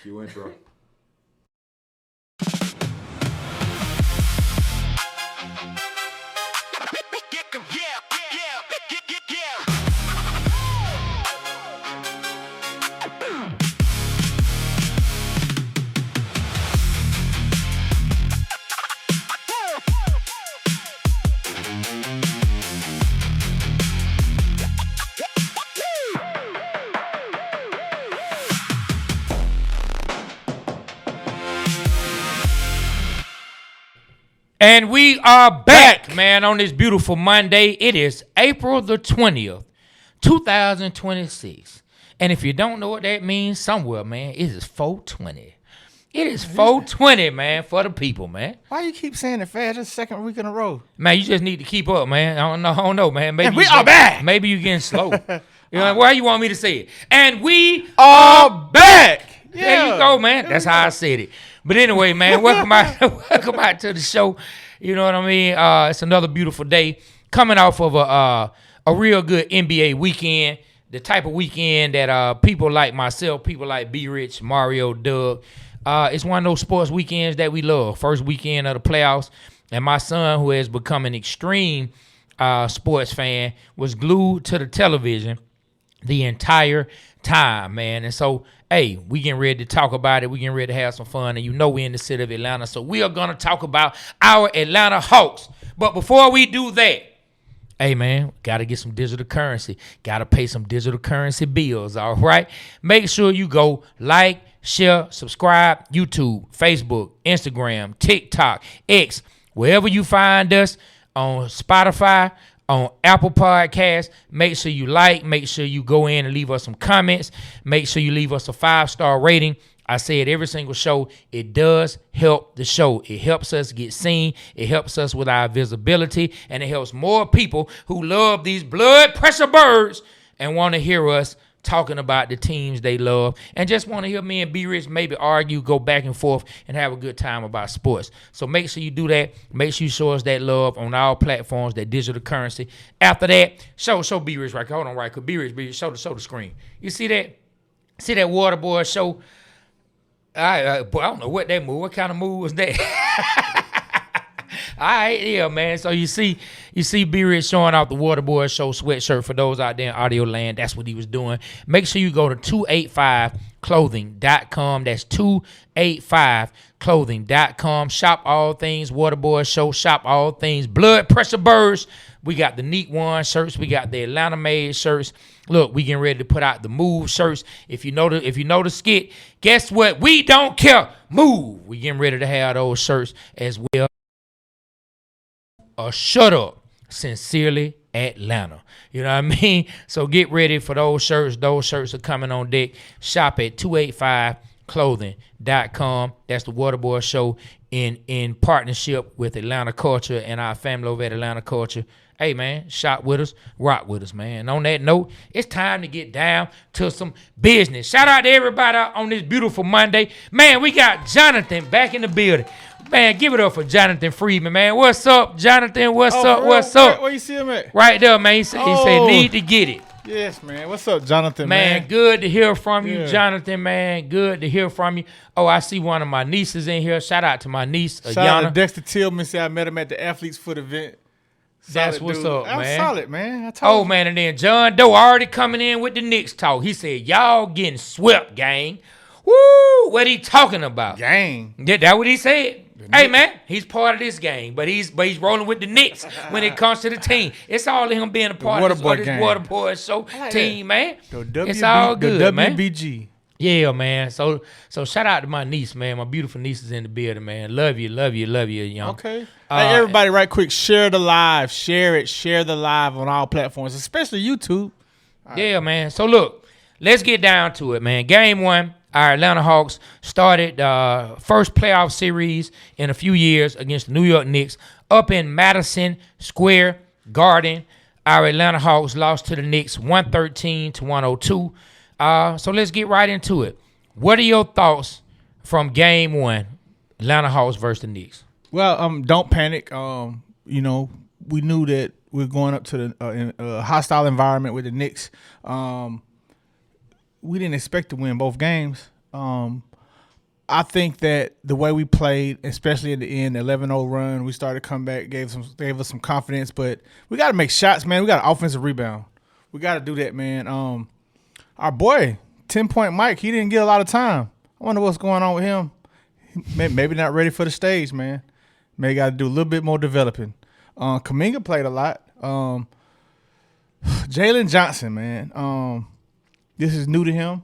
Cue intro. And we are back, man, on this beautiful Monday. It is April the 20th, 2026. And if you don't know what that means, somewhere, man, it is 420. It is 420, man, for the people, man. Why you keep saying it fast? It's the second week in a row. Man, you just need to keep up, man. I don't know, man. Maybe and we are back. Maybe you're getting slow. You know, why you want me to say it? And we are back. Yeah. There you go, man. That's how I said it. But anyway, man, welcome out to the show. You know what I mean? It's another beautiful day coming off of a real good NBA weekend, the type of weekend that people like myself, people like B. Rich, Mario, Doug, it's one of those sports weekends that we love. First weekend of the playoffs, and my son, who has become an extreme sports fan, was glued to the television the entire time, man. And so, hey, we getting ready to talk about it. We getting ready to have some fun. And you know we're in the city of Atlanta, so we are going to talk about our Atlanta Hawks. But before we do that, hey, man, got to get some digital currency. Got to pay some digital currency bills, all right? Make sure you go like, share, subscribe, YouTube, Facebook, Instagram, TikTok, X, wherever you find us, on Spotify, on Apple Podcasts. Make sure you like, make sure you go in and leave us some comments. Make sure you leave us a 5-star rating. I say it every single show. It does help the show. It helps us get seen. It helps us with our visibility. And it helps more people who love these blood pressure birds and want to hear us talking about the teams they love and just want to hear me and B. Rich maybe argue, go back and forth, and have a good time about sports. So make sure you do that. Make sure you show us that love on all platforms, that digital currency. After that, show B. Rich right. Hold on, right? Cause B. Rich, show the screen. You see that? See that water boy show? I don't know what that move. What kind of move was that? All right, yeah, man. So you see B. Rich showing off the Waterboy Show sweatshirt for those out there in audio land. That's what he was doing. Make sure you go to 285clothing.com. That's 285clothing.com. Shop all things Waterboy Show. Shop all things Blood Pressure Birds. We got the Neat One shirts. We got the Atlanta made shirts. Look, we getting ready to put out the Move shirts. If you know the skit, guess what? We don't care. Move. We getting ready to have those shirts as well. Shut up. Sincerely, Atlanta. You know what I mean? So get ready for those shirts. Those shirts are coming on deck. Shop at 285clothing.com. That's the Waterboy Show in partnership with Atlanta Culture and our family over at Atlanta Culture. Hey, man, shop with us, rock with us, man. And on that note, it's time to get down to some business. Shout out to everybody on this beautiful Monday. Man, we got Jonathan back in the building. Man, give it up for Jonathan Friedman, man. What's up, Jonathan? What's up? What's up? Where you see him at? Right there, man. He said need to get it. Yes, man. What's up, Jonathan, man? Good to hear from you, Yeah. Jonathan, man. Good to hear from you. Oh, I see one of my nieces in here. Shout out to my niece, Shout Yana. out to Dexter Tillman. See, I met him at the Athletes Foot event. That's Solid what's dude. up, I'm man. solid, man. I told Oh, you. man, and then John Doe already coming in with the Knicks talk. He said, y'all getting swept, gang. Woo! What he talking about? Gang. Yeah, that's what he said. Hey, man, he's part of this game, but he's rolling with the Knicks when it comes to the team. It's all him being a part of this Waterboy Show team, man. It's all good, the man. WBG. Yeah, man. So shout out to my niece, man. My beautiful niece is in the building, man. Love you, young. Okay. Hey, everybody, right quick, share the live. Share it. Share the live on all platforms, especially YouTube. Yeah, man. So look, let's get down to it, man. Game 1. Our Atlanta Hawks started first playoff series in a few years against the New York Knicks up in Madison Square Garden. Our Atlanta Hawks lost to the Knicks 113-102. So let's get right into it. What are your thoughts from Game 1, Atlanta Hawks versus the Knicks? Well, don't panic. We knew that we're going up to the hostile environment with the Knicks. We didn't expect to win both games. I think that the way we played, especially at the end, 11-0 run, we started to come back, gave us some confidence. But we got to make shots, man. We got an offensive rebound. We got to do that, man. Our boy, 10-point Mike, he didn't get a lot of time. I wonder what's going on with him. Maybe not ready for the stage, man. Maybe got to do a little bit more developing. Kuminga played a lot. Jalen Johnson, man. This is new to him.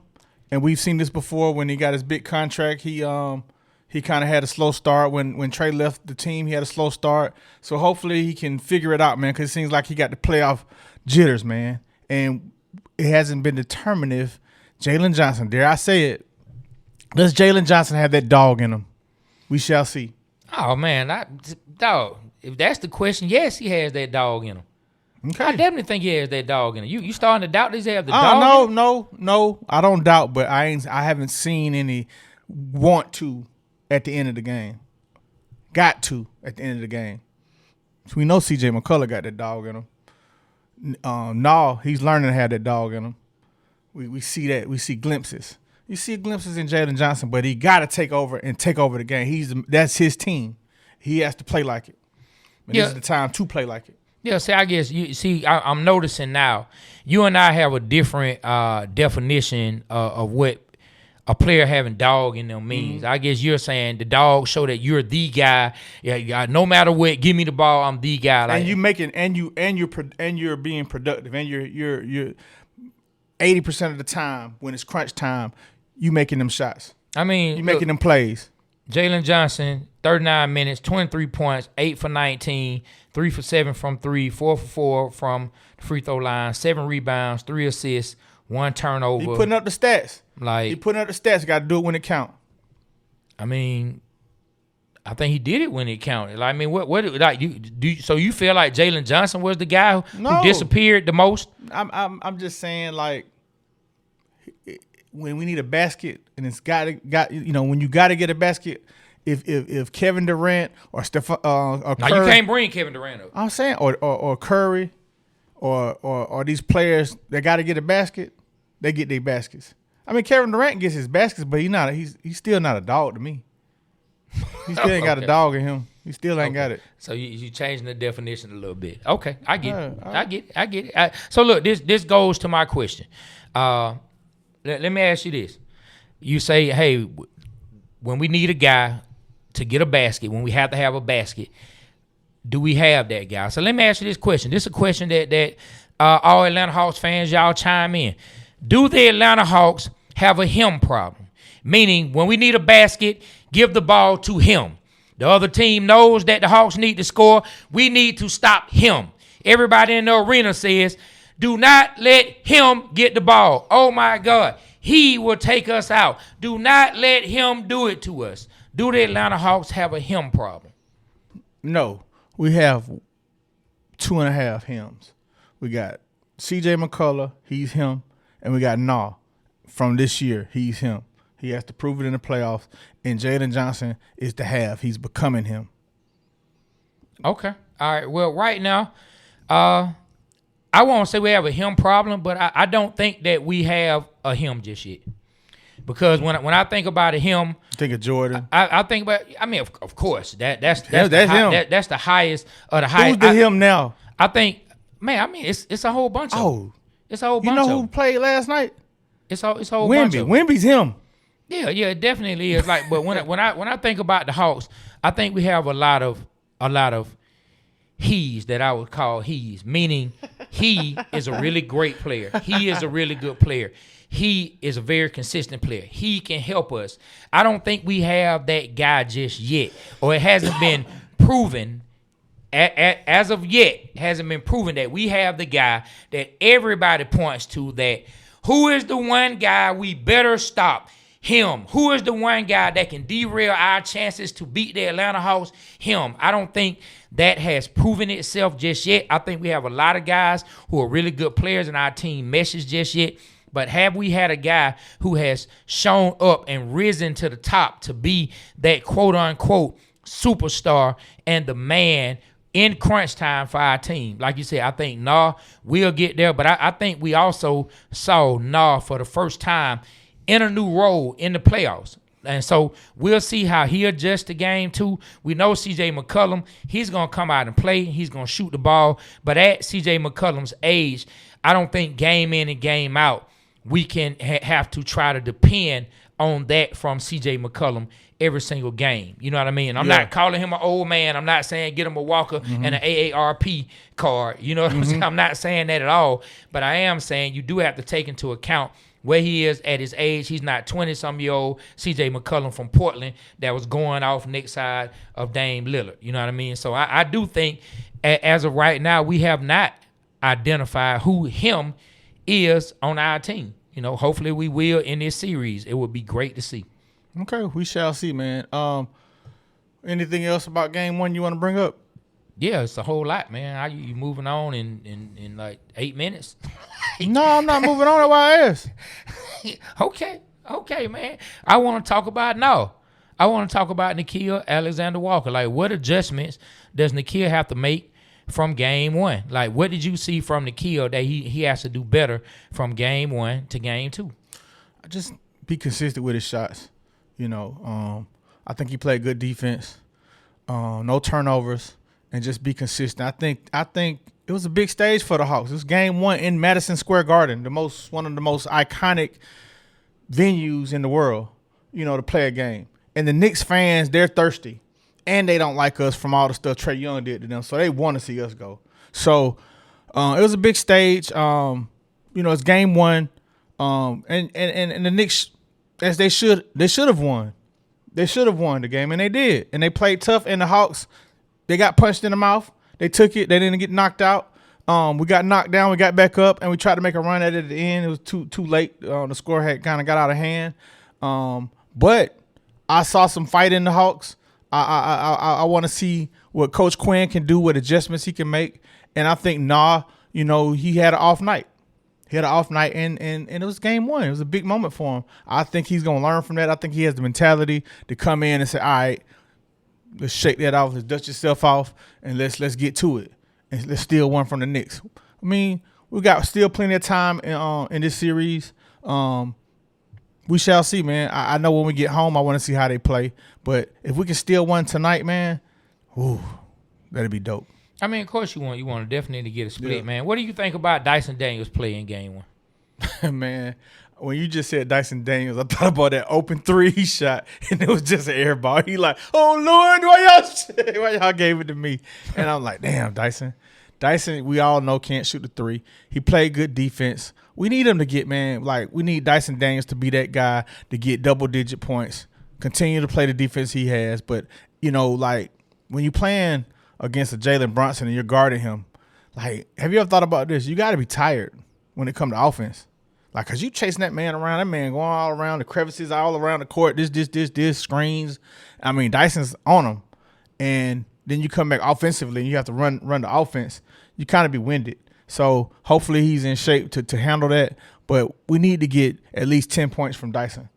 And we've seen this before when he got his big contract. He kind of had a slow start. When Trae left the team, he had a slow start. So hopefully he can figure it out, man, because it seems like he got the playoff jitters, man. And it hasn't been determined if Jalen Johnson, dare I say it, does Jalen Johnson have that dog in him? We shall see. Oh, man. Dog, if that's the question, yes, he has that dog in him. Okay. I definitely think he has that dog in him. You starting to doubt that he have the dog in him? No. I don't doubt, but I haven't seen any want to at the end of the game. Got to at the end of the game. So we know C.J. McCullough got that dog in him. He's learning to have that dog in him. We see that. We see glimpses. You see glimpses in Jalen Johnson, but he got to take over the game. That's his team. He has to play like it. And This is the time to play like it. Yeah, see, I guess I'm noticing now. You and I have a different definition of what a player having dog in them means. I guess you're saying the dog show that you're the guy. Yeah, no matter what, give me the ball, I'm the guy. Like, and you're being productive, and you're 80% of the time when it's crunch time, you making them shots. I mean, you making them plays. Jalen Johnson, 39 minutes, 23 points, 8 for 19, 3 for 7 from 3, 4 for 4 from the free throw line, 7 rebounds, 3 assists, 1 turnover. He putting up the stats. Got to do it when it count. I mean, I think he did it when it counted. Like, I mean, what like so you feel like Jalen Johnson was the guy who disappeared the most? I'm just saying, like, when we need a basket and it's got when you got to get a basket, if Kevin Durant or Steph or Curry, you can't bring Kevin Durant up. I'm saying or Curry or these players that got to get a basket, they get their baskets. I mean, Kevin Durant gets his baskets, but he's still not a dog to me. He still ain't got a dog in him. He still ain't got it. So you changing the definition a little bit. Okay, I get it. I get it. So look, this goes to my question. Let me ask you this. You say, hey, when we need a guy to get a basket, when we have to have a basket, do we have that guy? So let me ask you this question. This is a question that all Atlanta Hawks fans, y'all chime in. Do the Atlanta Hawks have a him problem? Meaning, when we need a basket, give the ball to him. The other team knows that the Hawks need to score. We need to stop him. Everybody in the arena says, do not let him get the ball. Oh, my God. He will take us out. Do not let him do it to us. Do the Atlanta Hawks have a him problem? No. We have 2.5 hims. We got C.J. McCullough, he's him. And we got from this year, he's him. He has to prove it in the playoffs. And Jalen Johnson is the have. He's becoming him. Okay. All right. Well, right now, I won't say we have a him problem, but I don't think that we have a him just yet. Because when I think about a him, think of Jordan. I think about. I mean, of course, that's him. That's the highest of the highest. Who's the him now? I think, man. I mean, it's a whole bunch of. Oh, it's a whole bunch. You know of who played last night? It's a whole bunch of. Wemby's him. Yeah, it definitely is. Like, but when I think about the Hawks, I think we have a lot of he's that I would call he's, meaning he is a really great player. He is a really good player. He is a very consistent player. He can help us. I don't think we have that guy just yet, or it hasn't been proven. As of yet, hasn't been proven that we have the guy that everybody points to, that who is the one guy we better stop? Him. Who is the one guy that can derail our chances to beat the Atlanta Hawks? Him. I don't think that has proven itself just yet. I think we have a lot of guys who are really good players in our team meshes just yet. But have we had a guy who has shown up and risen to the top to be that quote-unquote superstar and the man in crunch time for our team? Like you said, I think we'll get there. But I think we also saw for the first time in a new role in the playoffs. And so we'll see how he adjusts the game too. We know C.J. McCollum, he's going to come out and play. He's going to shoot the ball. But at C.J. McCollum's age, I don't think game in and game out, we can have to try to depend on that from C.J. McCollum every single game. You know what I mean? I'm not calling him an old man. I'm not saying get him a walker and an AARP card. You know what I'm saying? I'm not saying that at all. But I am saying you do have to take into account where he is at his age. He's not 20-some-year-old C.J. McCollum from Portland that was going off next side of Dame Lillard. You know what I mean? So I do think as of right now, we have not identified who him is on our team. You know, hopefully we will in this series. It would be great to see. Okay, we shall see, man. Anything else about game one you want to bring up? Yeah, it's a whole lot, man. How you moving on in like 8 minutes? No, I'm not moving on. That's why I asked. Okay, man. I want to talk about Nickeil Alexander-Walker. Like, what adjustments does Nickeil have to make from game one? Like, what did you see from Nickeil that he has to do better from game one to game two? Just be consistent with his shots. You know, I think he played good defense, no turnovers, and just be consistent. I think it was a big stage for the Hawks. It was game one in Madison Square Garden, one of the most iconic venues in the world, you know, to play a game. And the Knicks fans, they're thirsty, and they don't like us from all the stuff Trae Young did to them, so they want to see us go. So it was a big stage. You know, it's game one, and the Knicks, as they should have won. They should have won the game, and they did. And they played tough. And the Hawks, they got punched in the mouth. They took it. They didn't get knocked out. We got knocked down. We got back up, and we tried to make a run at it at the end. It was too late. The score had kind of got out of hand. But I saw some fight in the Hawks. I want to see what Coach Quinn can do, what adjustments he can make. And I think you know, he had an off night. He had an off night, and it was game one. It was a big moment for him. I think he's going to learn from that. I think he has the mentality to come in and say, all right, let's shake that off. Let's dust yourself off, and let's get to it. And let's steal one from the Knicks. I mean, we got still plenty of time in this series. We shall see, man. I know when we get home, I want to see how they play. But if we can steal one tonight, man, that'd be dope. I mean, of course you want to definitely get a split, man. What do you think about Dyson Daniels playing game one? Man, when you just said Dyson Daniels, I thought about that open three he shot, and it was just an air ball. He like, oh, Lord, why y'all gave it to me? And I'm like, damn, Dyson. Dyson, we all know, can't shoot the three. He played good defense. We need him to get, man, like, we need Dyson Daniels to be that guy to get double-digit points, continue to play the defense he has. But, you know, like, when you playing – against a Jalen Brunson and you're guarding him, like, have you ever thought about this? You got to be tired when it comes to offense. Like, because you chasing that man around, that man going all around the crevices, all around the court, this, screens. I mean, Dyson's on him. And then you come back offensively and you have to run the offense. You kind of be winded. So hopefully he's in shape to handle that. But we need to get at least 10 points from Dyson.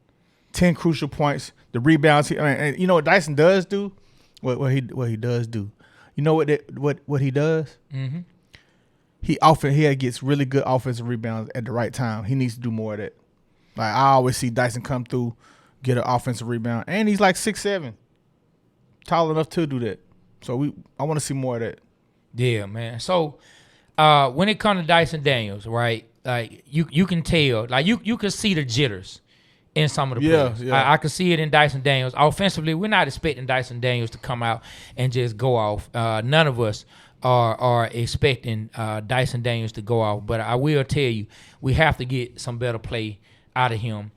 10 crucial points. The rebounds. And you know what Dyson does do? What he does do? You know what he does? Mm-hmm. He gets really good offensive rebounds at the right time. He needs to do more of that. Like, I always see Dyson come through, get an offensive rebound, and he's like 6'7", tall enough to do that. So I want to see more of that. Yeah, man. So when it comes to Dyson Daniels, right? Like you can tell, like you can see the jitters in some of the players. Yeah. I can see it in Dyson Daniels. Offensively, we're not expecting Dyson Daniels to come out and just go off. None of us are expecting Dyson Daniels to go off. But I will tell you, we have to get some better play out of him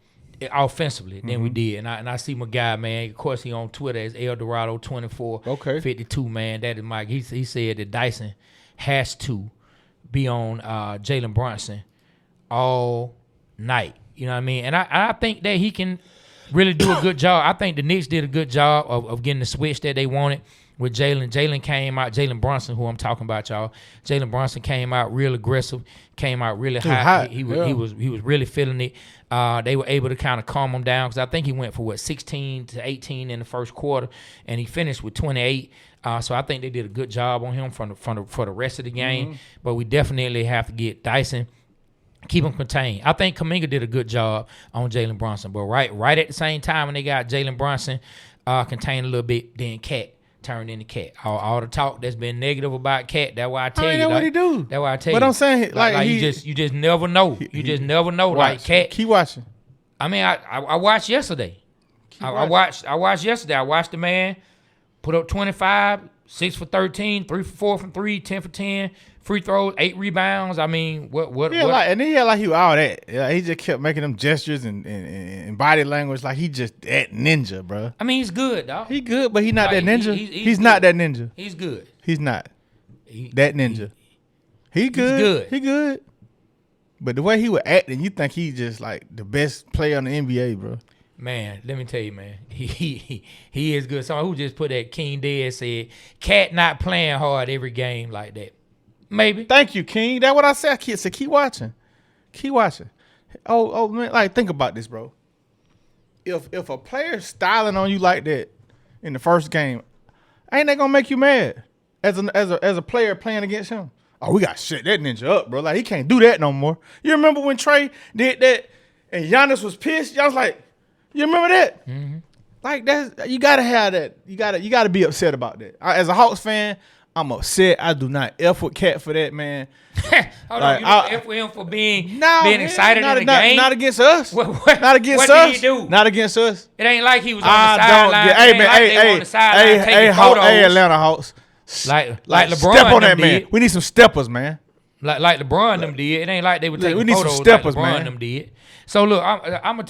offensively than we did. And I see my guy, man. Of course, he on Twitter as Eldorado2452, man. That is Mike. He said that Dyson has to be on Jalen Brunson all night. You know what I mean? And I think that he can really do a good job. I think the Knicks did a good job of getting the switch that they wanted with Jalen. Jalen came out, Jalen Brunson, who I'm talking about, y'all. Jalen Brunson came out real aggressive, came out really hot. He was really feeling it. They were able to kind of calm him down because I think he went for 16 to 18 in the first quarter, and he finished with 28. So I think they did a good job on him for the rest of the game. But we definitely have to get Dyson Keep him contained. I think Kuminga did a good job on Jalen Brunson, but right at the same time when they got Jalen Brunson contained a little bit, then Cat turned into Cat. All the talk that's been negative about Cat. That's why I tell you. Know what he do. That's why I tell you. But I'm saying like you just never know. You just never know. Like Cat. Keep watching. I mean, I watched yesterday. I watched yesterday. I watched the man put up 25, 6 for 13, 3 for 4 from 3, 10 for 10, free throws, 8 rebounds. I mean, what? Yeah, what? and then he had like he all that. Yeah, he just kept making them gestures and body language like he just that ninja, bro. I mean, he's good, dog. He good, but he not Like, that ninja. he's not good. that ninja. He's good. He's not that ninja. He good. He good. But the way he was acting, you think he just like the best player in the NBA, bro. Man, let me tell you, man, he is good. Someone who just put that King Dead said, Cat not playing hard every game like that. Maybe. Thank you, King. That's what I said. Kid said, keep watching. Keep watching. Oh man, like think about this, bro. If a player's styling on you like that in the first game, ain't that gonna make you mad as a player playing against him? Oh, we got shut that ninja up, bro. Like he can't do that no more. You remember when Trae did that and Giannis was pissed? Y'all was like, you remember that? Mm-hmm. Like that's you gotta have that. You gotta be upset about that. As a Hawks fan, I'm upset. I do not F with Cat for that, man. Hold like, on, you don't F with him for being excited in the game? Not against us. What, not against what us. Did he do? Not against us. It ain't like he was on the sideline. Hey man, on the sideline taking photos. Hey Atlanta Hawks. Like LeBron step on that man. Did. We need some steppers, man. Like LeBron them did. It ain't like they were taking we need photos some steppers, like LeBron man. them did. So look, I'm gonna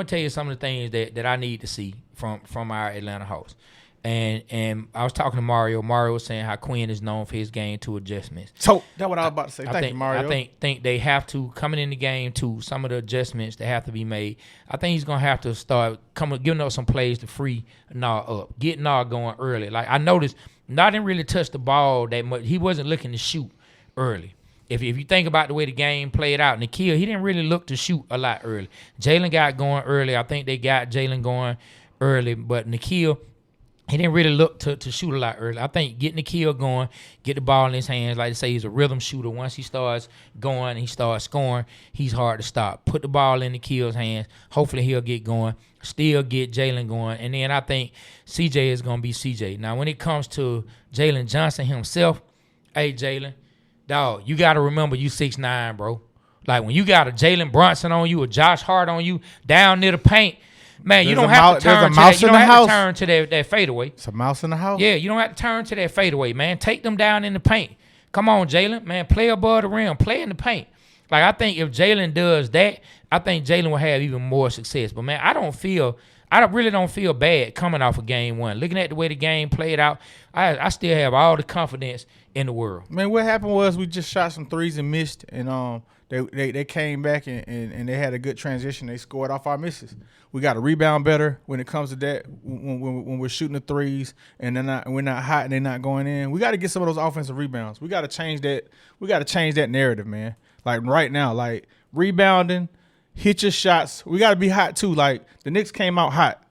tell you some of the things that I need to see from our Atlanta Hawks. And I was talking to Mario. Mario was saying how Quinn is known for his game two adjustments. So that's what I was about to say. Thank you, Mario. I think they have to coming in the game too. Some of the adjustments that have to be made. I think he's gonna have to start giving up some plays to free Nah up, get Nah going early. Like I noticed, Nah didn't really touch the ball that much. He wasn't looking to shoot early. If you think about the way the game played out, Nikhil, he didn't really look to shoot a lot early. Jalen got going early. I think they got Jalen going early, but Nikhil, he didn't really look to shoot a lot early. I think getting Nikhil going, get the ball in his hands, like I say, he's a rhythm shooter. Once he starts going and he starts scoring, he's hard to stop. Put the ball in Nikhil's hands. Hopefully he'll get going. Still get Jalen going. And then I think CJ is going to be CJ. Now, when it comes to Jalen Johnson himself, hey, Jalen, dog, you got to remember you 6'9", bro. Like when you got a Jalen Brunson on you, a Josh Hart on you, down near the paint, man, you don't have to turn to that. You don't have to turn to that fadeaway. It's a mouse in the house. Yeah, you don't have to turn to that fadeaway, man. Take them down in the paint. Come on, Jalen, man. Play above the rim. Play in the paint. Like I think if Jalen does that, I think Jalen will have even more success. But man, I really don't feel bad coming off of game one. Looking at the way the game played out, I still have all the confidence in the world. Man, what happened was we just shot some threes and missed, and they came back and they had a good transition. They scored off our misses. We got to rebound better when it comes to that. When we're shooting the threes and we're not hot and they're not going in, we got to get some of those offensive rebounds. We got to change that. We got to change that narrative, man. Like right now, like rebounding, hit your shots. We got to be hot too. Like the Knicks came out hot.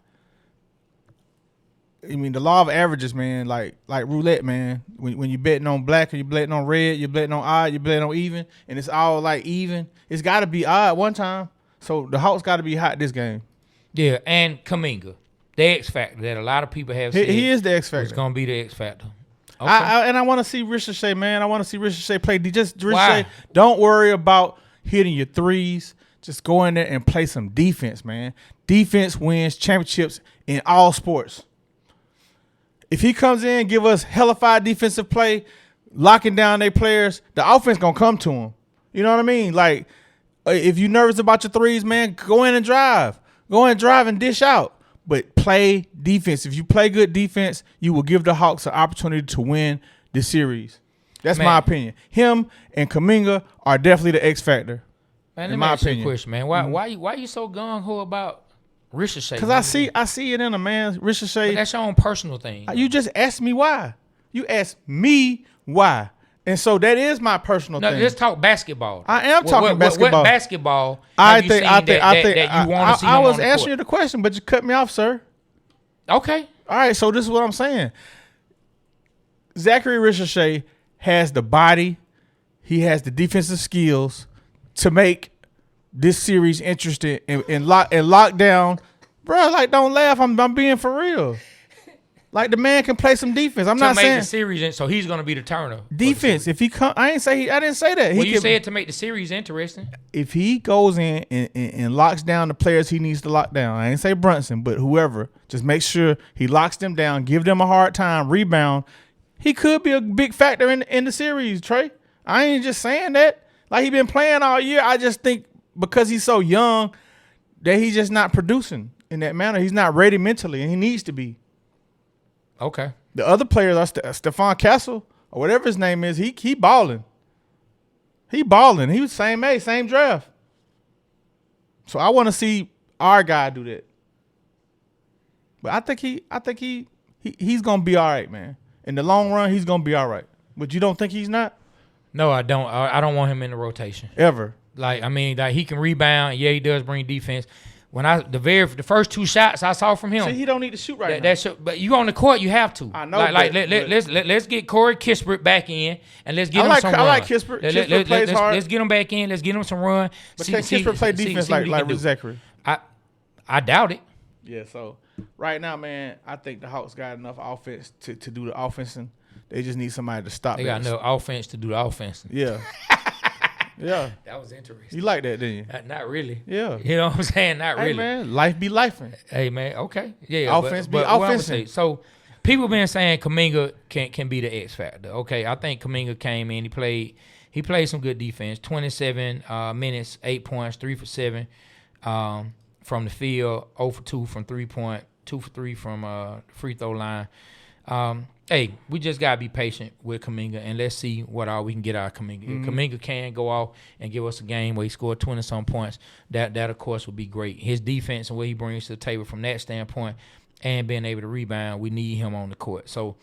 I mean, the law of averages, man, like roulette, man. When you're betting on black or you're betting on red, you're betting on odd, you're betting on even, and it's all like even. It's got to be odd one time. So the Hawks got to be hot this game. Yeah, and Kuminga, the X factor that a lot of people have said. He is the X factor. It's going to be the X factor. Okay. I want to see Ricochet, man. I want to see Ricochet play. Ricochet, don't worry about hitting your threes. Just go in there and play some defense, man. Defense wins championships in all sports. If he comes in, give us hellified defensive play, locking down their players, the offense going to come to him. You know what I mean? Like, if you're nervous about your threes, man, go in and drive. Go in and drive and dish out. But play defense. If you play good defense, you will give the Hawks an opportunity to win the series. That's my opinion. Him and Kuminga are definitely the X factor. Man, let me ask you a question, man. Why you so gung-ho about Ricochet? Because I see it in him, man. Ricochet. But that's your own personal thing. You just asked me why. You asked me why. And so that is my personal thing. Let's talk basketball. I am talking basketball. What basketball I think that you want to see I was on the answering court? the question, but you cut me off, sir. Okay. All right, so this is what I'm saying. Zachary Ricochet has the body. He has the defensive skills to make this series interested in lockdown, bro. Like, don't laugh. I'm being for real. Like, the man can play some defense. I'm not saying the series, so he's gonna be the turner. Defense. If he come, I didn't say that. Well, you said to make the series interesting. If he goes in and locks down the players he needs to lock down, I ain't say Brunson, but whoever, just make sure he locks them down, give them a hard time, rebound. He could be a big factor in the series, Trae. I ain't just saying that. Like, he been playing all year. I just think because he's so young that he's just not producing in that manner. He's not ready mentally, and he needs to be. Okay. The other players are Stephon Castle or whatever his name is. He balling. He balling. He was same age, same draft. So I want to see our guy do that. But I think he's gonna be all right, man. In the long run, he's gonna be all right. But you don't think he's not? No, I don't. I don't want him in the rotation ever. Like, I mean, like, he can rebound. Yeah, he does bring defense. When the first 2 shots I saw from him, see, he don't need to shoot now. But you on the court, you have to. I know. Let's get Corey Kispert back in and let's get him some run. I like Kispert. Kispert plays hard. Let's get him back in. Let's get him some run. But can Kispert play defense like Zachary? I doubt it. Yeah. So right now, man, I think the Hawks got enough offense to do the offense. They just need somebody to stop. They got enough offense to do the offense. Yeah. Yeah. That was interesting. You like that, didn't you? Not really. Yeah. You know what I'm saying? Not really. Hey, man, life be lifing. Hey, man, okay. Yeah. Offense be offense. So people been saying Kuminga can be the X factor. Okay, I think Kuminga came in. He played some good defense. 27 minutes, 8 points, 3 for 7 from the field, 0 for 2 from 3-point, 2 for 3 from the free throw line. Hey, we just gotta be patient with Kuminga and let's see what all we can get out of Kuminga. If Kuminga can go off and give us a game where he scored 20-some points, that of course would be great. His defense and what he brings to the table from that standpoint and being able to rebound, we need him on the court. So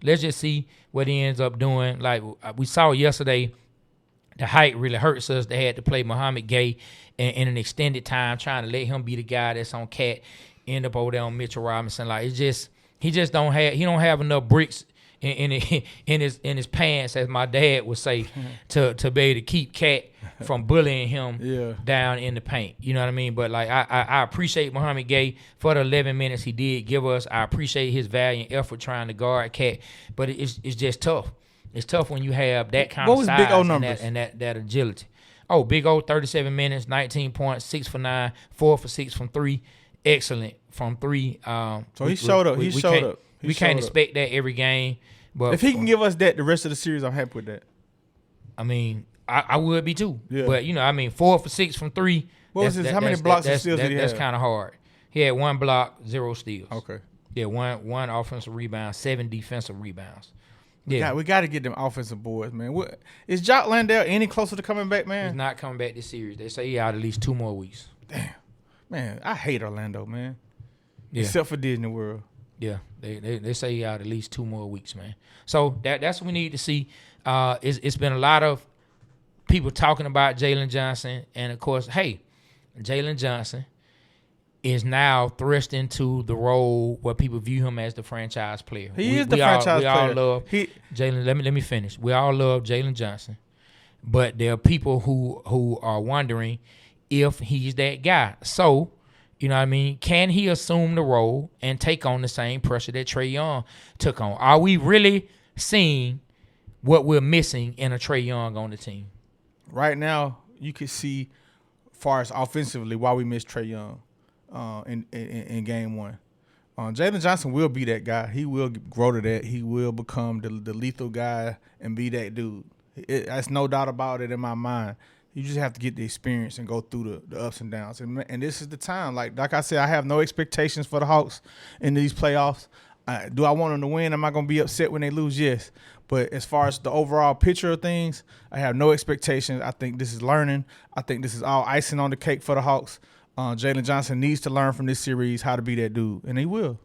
let's just see what he ends up doing. Like we saw yesterday, the height really hurts us. They had to play Muhammad Gay in an extended time, trying to let him be the guy that's on Cat, end up over there on Mitchell Robinson. Like, it's just he don't have enough bricks in his pants, as my dad would say, to be able to keep Cat from bullying him down in the paint. You know what I mean? But like I appreciate Muhammad Gay for the 11 minutes he did give us. I appreciate his valiant effort trying to guard Cat, but it's just tough. It's tough when you have that kind of size Big O numbers? and that agility. Oh, Big O, 37 minutes, 19 points, 6 for 9, 4 for 6 from 3. Excellent from 3. So he showed up. He showed up. We can't expect that every game. But if he can give us that the rest of the series, I'm happy with that. I mean, I would be too. Yeah. But, you know, I mean, 4 for 6 from 3. What was his? How many blocks and steals did he have? That's kind of hard. He had 1 block, 0 steals. Okay. Yeah, one offensive rebound, 7 defensive rebounds. Yeah, we got to get them offensive boards, man. Is Jock Landale any closer to coming back, man? He's not coming back this series. They say he out at least 2 more weeks. Damn, man, I hate Orlando, man. Yeah. Except for Disney World. Yeah, they say he out at least 2 more weeks, man. So that's what we need to see. It's been a lot of people talking about Jalen Johnson, and of course, hey, Jalen Johnson is now thrust into the role where people view him as the franchise player. He is the franchise player. We all love Jalen. Let me finish. We all love Jalen Johnson, but there are people who are wondering if he's that guy. So, you know what I mean? Can he assume the role and take on the same pressure that Trae Young took on? Are we really seeing what we're missing in a Trae Young on the team? Right now, you can see, far as offensively, why we miss Trae Young in game 1. Jalen Johnson will be that guy. He will grow to that. He will become the lethal guy and be that dude. That's no doubt about it in my mind. You just have to get the experience and go through the ups and downs. And this is the time. Like I said, I have no expectations for the Hawks in these playoffs. Do I want them to win? Am I going to be upset when they lose? Yes. But as far as the overall picture of things, I have no expectations. I think this is learning. I think this is all icing on the cake for the Hawks. Jalen Johnson needs to learn from this series how to be that dude, and he will.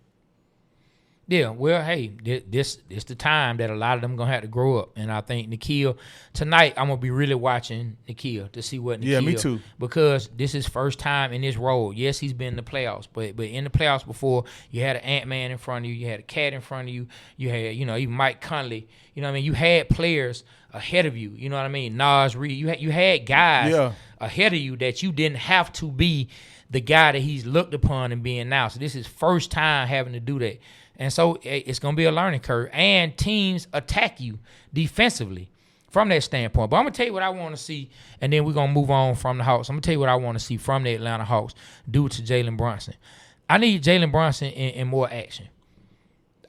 Yeah, well, hey, this the time that a lot of them gonna have to grow up, and I think Nikhil tonight I'm gonna be really watching Nikhil to see what Nikhil. Yeah, me too. Because this is first time in this role. Yes, he's been in the playoffs, but in the playoffs before, you had an Ant-Man in front of you, you had a Cat in front of you, you had even Mike Conley. You know what I mean? You had players ahead of you. You know what I mean? Nas Reed. You had guys ahead of you that you didn't have to be the guy that he's looked upon and being now. So this is first time having to do that. And so it's going to be a learning curve. And teams attack you defensively from that standpoint. But I'm going to tell you what I want to see, and then we're going to move on from the Hawks. I'm going to tell you what I want to see from the Atlanta Hawks due to Jalen Brunson. I need Jalen Brunson in more action.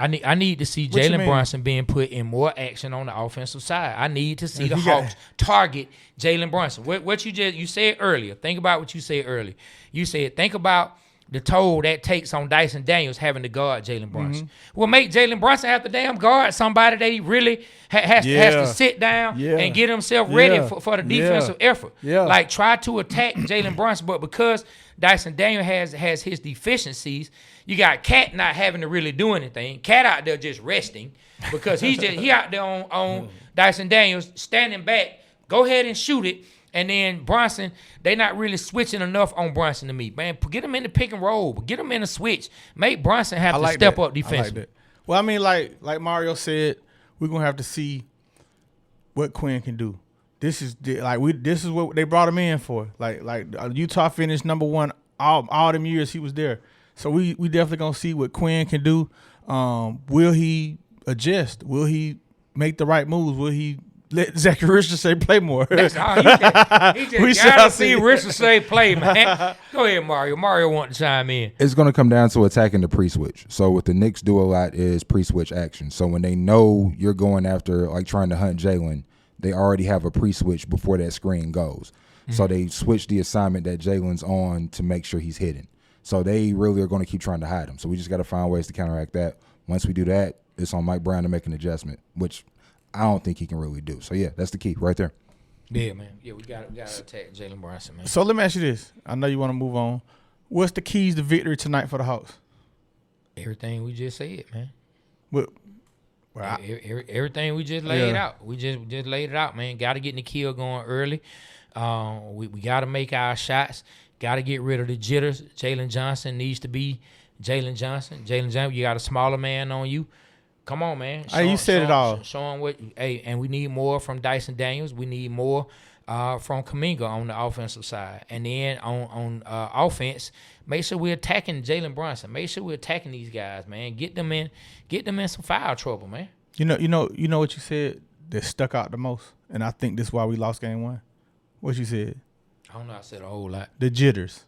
I need to see Jalen Brunson being put in more action on the offensive side. I need to see the Hawks target Jalen Brunson. What you said earlier. Think about what you said earlier. You said, think about the toll that takes on Dyson Daniels having to guard Jalen Brunson. Mm-hmm. Well, make Jalen Brunson have to damn guard somebody that he really has to sit down and get himself ready for the defensive effort. Yeah. Like, try to attack Jalen Brunson, but because Dyson Daniels has his deficiencies, you got Cat not having to really do anything. Cat out there just resting because he out there on Dyson Daniels standing back. Go ahead and shoot it. And then Brunson, they not really switching enough on Brunson to me. Man, get him in the pick and roll. Get him in the switch. Make Brunson have to step up defensively. Like that. Well, I mean, like Mario said, we're going to have to see what Quinn can do. This is what they brought him in for. Like Utah finished number one all them years he was there. So we definitely going to see what Quinn can do. Will he adjust? Will he make the right moves? Will he let Zachary Richardson play more? That's all. He just got to see Richardson play, man. Go ahead, Mario. Mario want to chime in. It's going to come down to attacking the pre-switch. So what the Knicks do a lot is pre-switch action. So when they know you're going after, like, trying to hunt Jalen, they already have a pre-switch before that screen goes. Mm-hmm. So they switch the assignment that Jalen's on to make sure he's hidden. So they really are going to keep trying to hide him. So we just got to find ways to counteract that. Once we do that, it's on Mike Brown to make an adjustment, which I don't think he can really do. So, yeah, that's the key right there. Yeah, man. Yeah, we got to attack Jalen Brunson, man. So let me ask you this. I know you want to move on. What's the keys to victory tonight for the Hawks? Everything we just said, man. Everything we just laid out. We just laid it out, man. Got to get Nikhil going early. We got to make our shots. Got to get rid of the jitters. Jalen Johnson needs to be Jalen Johnson. You got a smaller man on you. Come on, man. You said it all. Show him what. Hey, and we need more from Dyson Daniels. We need more from Kuminga on the offensive side. And then on offense, make sure we're attacking Jalen Brunson. Make sure we're attacking these guys, man. Get them in some foul trouble, man. You know what you said that stuck out the most, and I think this is why we lost game one. What you said? I don't know. I said a whole lot. The jitters.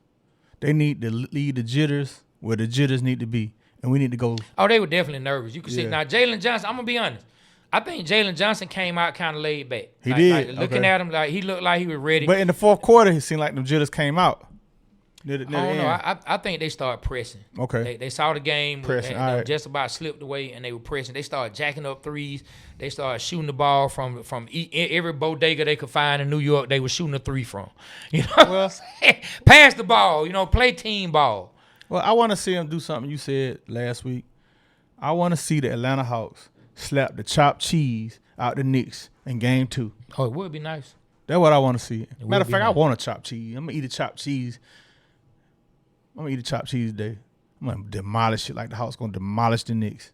They need to lead the jitters where the jitters need to be. And we need to go. Oh, they were definitely nervous. You can see. Now, Jalen Johnson, I'm going to be honest. I think Jalen Johnson came out kind of laid back. He did. Like, looking at him, like he looked like he was ready. But in the fourth quarter, it seemed like them jitters came out. I don't know. I think they started pressing. Okay. They saw the game. Pressing. And they just about slipped away, and they were pressing. They started jacking up threes. They started shooting the ball from every bodega they could find in New York. They were shooting a three from. You know, pass the ball. Play team ball. Well, I want to see them do something you said last week. I want to see the Atlanta Hawks slap the chopped cheese out the Knicks in game 2. Oh, it would be nice. That's what I want to see. Matter of fact, nice. I want a chopped cheese. I'm going to eat a chopped cheese. I'm going to eat a chopped cheese today. I'm going to demolish it like the Hawks going to demolish the Knicks.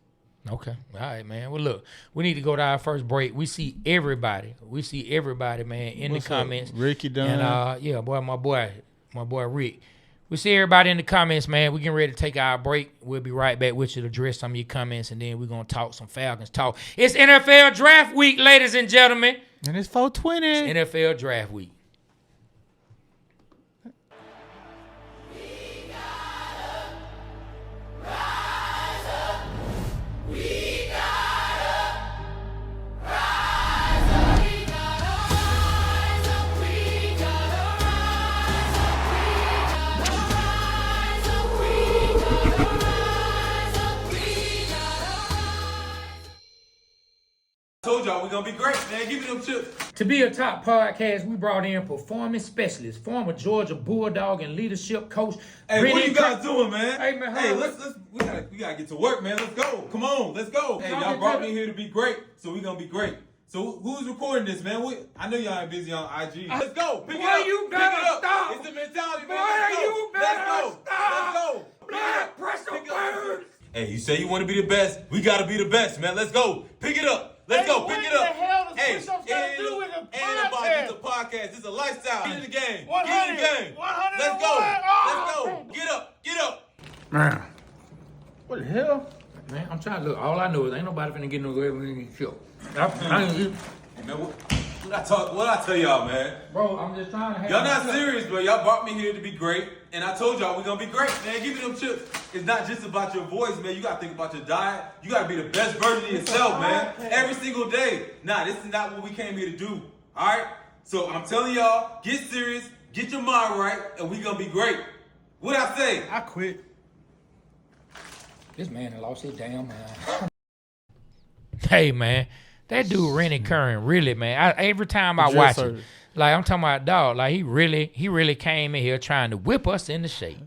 Okay. All right, man. Well, look, we need to go to our first break. We see everybody, man, in the comments. Ricky Dunn. And, my boy Rick. We see everybody in the comments, man. We're getting ready to take our break. We'll be right back with you to address some of your comments, and then we're going to talk some Falcons talk. It's NFL Draft Week, ladies and gentlemen. And it's 420. It's NFL Draft Week. Told y'all we're gonna be great, man. Give me them chips. To be a top podcast, we brought in performance specialist, former Georgia Bulldog and leadership coach. Hey, what you guys doing, man? Hey, man, we gotta get to work, man. Let's go. Come on, let's go. Hey, y'all brought me here to be great, so we gonna be great. So who's recording this, man? I know y'all ain't busy on IG. Let's go. Pick it up. You better Pick it up. stop. It's the mentality, man. Boy, you better stop. Let's go. Blood pressure burns. Hey, you say you want to be the best? We gotta be the best, man. Let's go. Pick it up. Let's go. Pick it up. What the hell does Hey, push-ups got to do with a ain't about podcast? it's a podcast. It's a lifestyle. Get in the game. 100. Get in the game. 101. Let's go. Oh. Let's go. Get up. Get up. Man, What the hell? man, I'm trying to look. All I know is ain't nobody finna get no show. Man, what I tell y'all, man? Bro, I'm just trying to have Y'all not serious, bro. Y'all brought me here to be great, and I told y'all we're gonna be great, man. Give me them chips. It's not just about your voice, man. You gotta think about your diet. You gotta be the best version of yourself, man. Every single day. Nah, this is not what we came here to do. All right. So I'm telling y'all, get serious, get your mind right, and we gonna be great. What I say? I quit. This man done lost his damn mind. Hey, man. That dude, Rennie Curran, really, man. Every time I watch it, like, I'm talking about, dog, like, he really came in here trying to whip us into shape.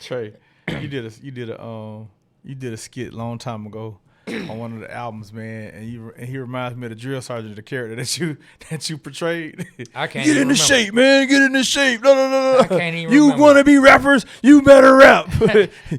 Trey, you did a skit long time ago on one of the albums, man, and he reminds me of the drill sergeant, the character that you portrayed. I can't get even in the remember. shape, man. Get in the shape. No. I can't even You remember. want to be rappers? You better rap.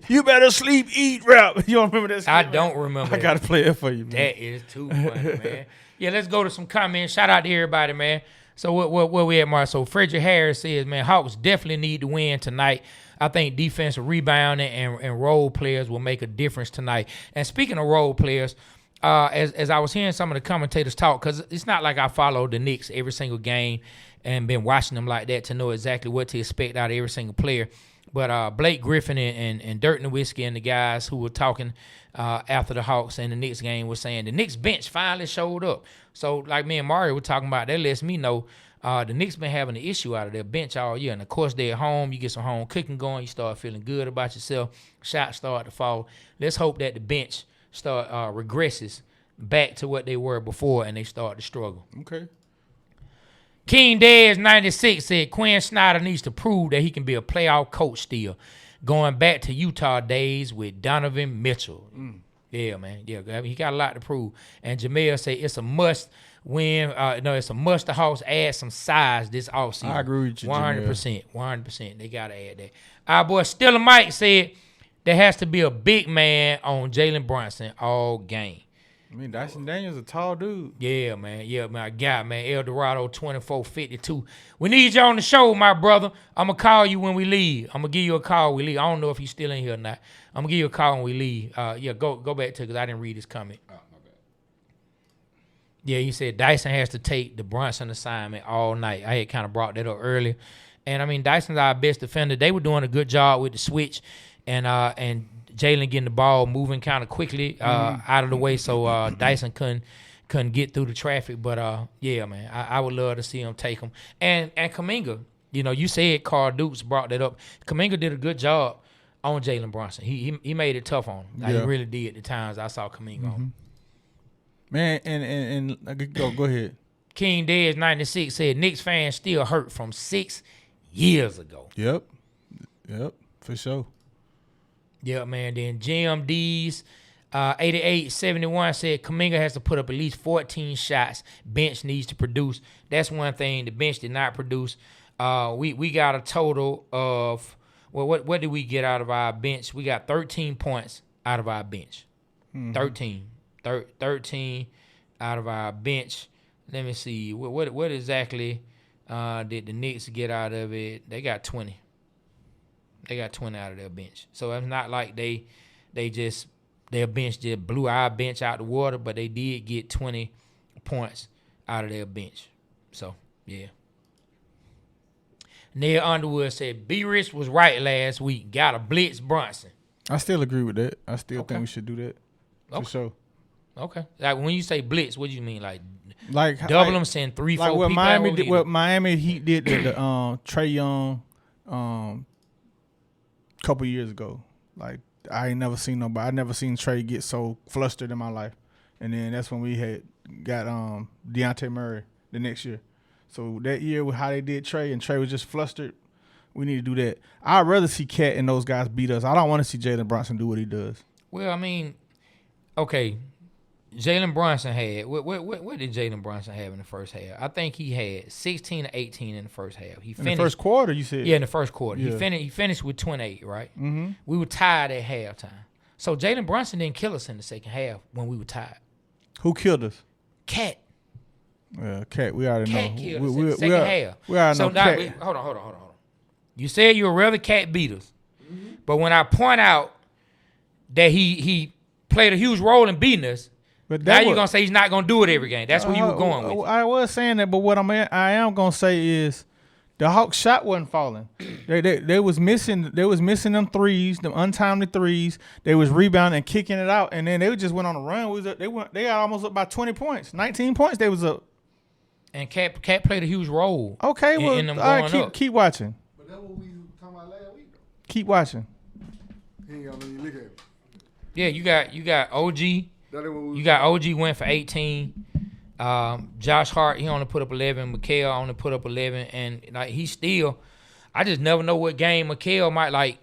You better sleep, eat, rap. You don't remember that skit? I man? don't remember I that. gotta play it for you, man. That is too funny, man. Yeah, let's go to some comments. Shout out to everybody, man. So where we at, Mark? So Frederick Harris says, man, Hawks definitely need to win tonight. I think defensive rebounding and role players will make a difference tonight. And speaking of role players, as I was hearing some of the commentators talk, because it's not like I follow the Knicks every single game and been watching them like that to know exactly what to expect out of every single player. But Blake Griffin and Dirk Nowitzki and the guys who were talking after the Hawks and the Knicks game were saying the Knicks bench finally showed up. So like me and Mario were talking about, that lets me know the Knicks been having an issue out of their bench all year. And, of course, they're at home. You get some home cooking going. You start feeling good about yourself. Shots start to fall. Let's hope that the bench regresses back to what they were before and they start to struggle. Okay. King Dez 96 said Quinn Snyder needs to prove that he can be a playoff coach still, going back to Utah days with Donovan Mitchell. Yeah, man. Yeah, I mean, he got a lot to prove. And Jamel said it's a must win. It's a must the Hawks add some size this offseason. I agree with you, 100%. 100%. They got to add that. Our boy Stella Mike said there has to be a big man on Jalen Brunson all game. I mean, Dyson Daniels a tall dude. Yeah, man. Yeah, my guy, man. El Dorado 2452. We need you on the show, my brother. I'm going to call you when we leave. I'm going to give you a call when we leave. I don't know if he's still in here or not. I'm going to give you a call when we leave. Go back to it because I didn't read his comment. Oh, my bad. Yeah, he said Dyson has to take the Brunson assignment all night. I had kind of brought that up earlier. And, I mean, Dyson's our best defender. They were doing a good job with the switch and Jalen getting the ball moving kind of quickly out of the way so Dyson couldn't get through the traffic. But, yeah, man, I would love to see him take him. And Kuminga, you said Carl Dukes brought that up. Kuminga did a good job on Jalen Brunson. He made it tough on him. Like, he really did the times I saw Kuminga on. Man, and go ahead. King Dez 96 said Knicks fans still hurt from 6 years ago. Yep, for sure. Yeah, man. Then GMD's 8871 said Kuminga has to put up at least 14 shots. Bench needs to produce. That's one thing. The bench did not produce. We got a total of what did we get out of our bench? We got 13 points out of our bench. 13 out of our bench. Let me see. What exactly did the Knicks get out of it? They got 20. They got 20 out of their bench. So it's not like their bench just blew our bench out the water, but they did get 20 points out of their bench. So, yeah. Neil Underwood said, B-Rich was right last week. Got to blitz Brunson. I still agree with that. I still think we should do that. For sure. Okay. Like when you say blitz, what do you mean? Like double them, send 3-4 like people Miami out? did, what Miami Heat did to the Trae Young couple years ago. Like I ain't never seen nobody. I never seen Trae get so flustered in my life. And then that's when we got Deontay Murray the next year. So that year with how they did Trae, and Trae was just flustered, we need to do that. I'd rather see Cat and those guys beat us. I don't want to see Jalen Brunson do what he does. Well, I mean, okay, Jalen Brunson had what did Jalen Brunson have in the first half? I think he had 16 to 18 in the first half. He finished in the first quarter, you said? Yeah, in the first quarter. Yeah. He finished with 28, right? Mm-hmm. We were tied at halftime. So Jalen Brunson didn't kill us in the second half when we were tied. Who killed us? Cat. Cat, we already Cat know. killed us in the second half. We already so know now, Cat. hold on. You said you would rather Cat beat us. Mm-hmm. But when I point out that he played a huge role in beating us, but now you're going to say he's not going to do it every game. That's where you were going with. I was saying that, but what I am going to say is the Hawks shot wasn't falling. They was missing them threes, them untimely threes. They was rebounding and kicking it out, and then they just went on a run. They got almost up by 20 points, 19 points. They was up. And Cat played a huge role. Okay, well, in them all right, going up. keep watching. But that's what we were talking about last week, though. Keep watching. He ain't gonna let you look at it. Yeah, you got OG. That ain't what we You got OG went for 18. Josh Hart, he only put up 11. Mikal only put up 11. And like he still, I just never know what game Mikal might like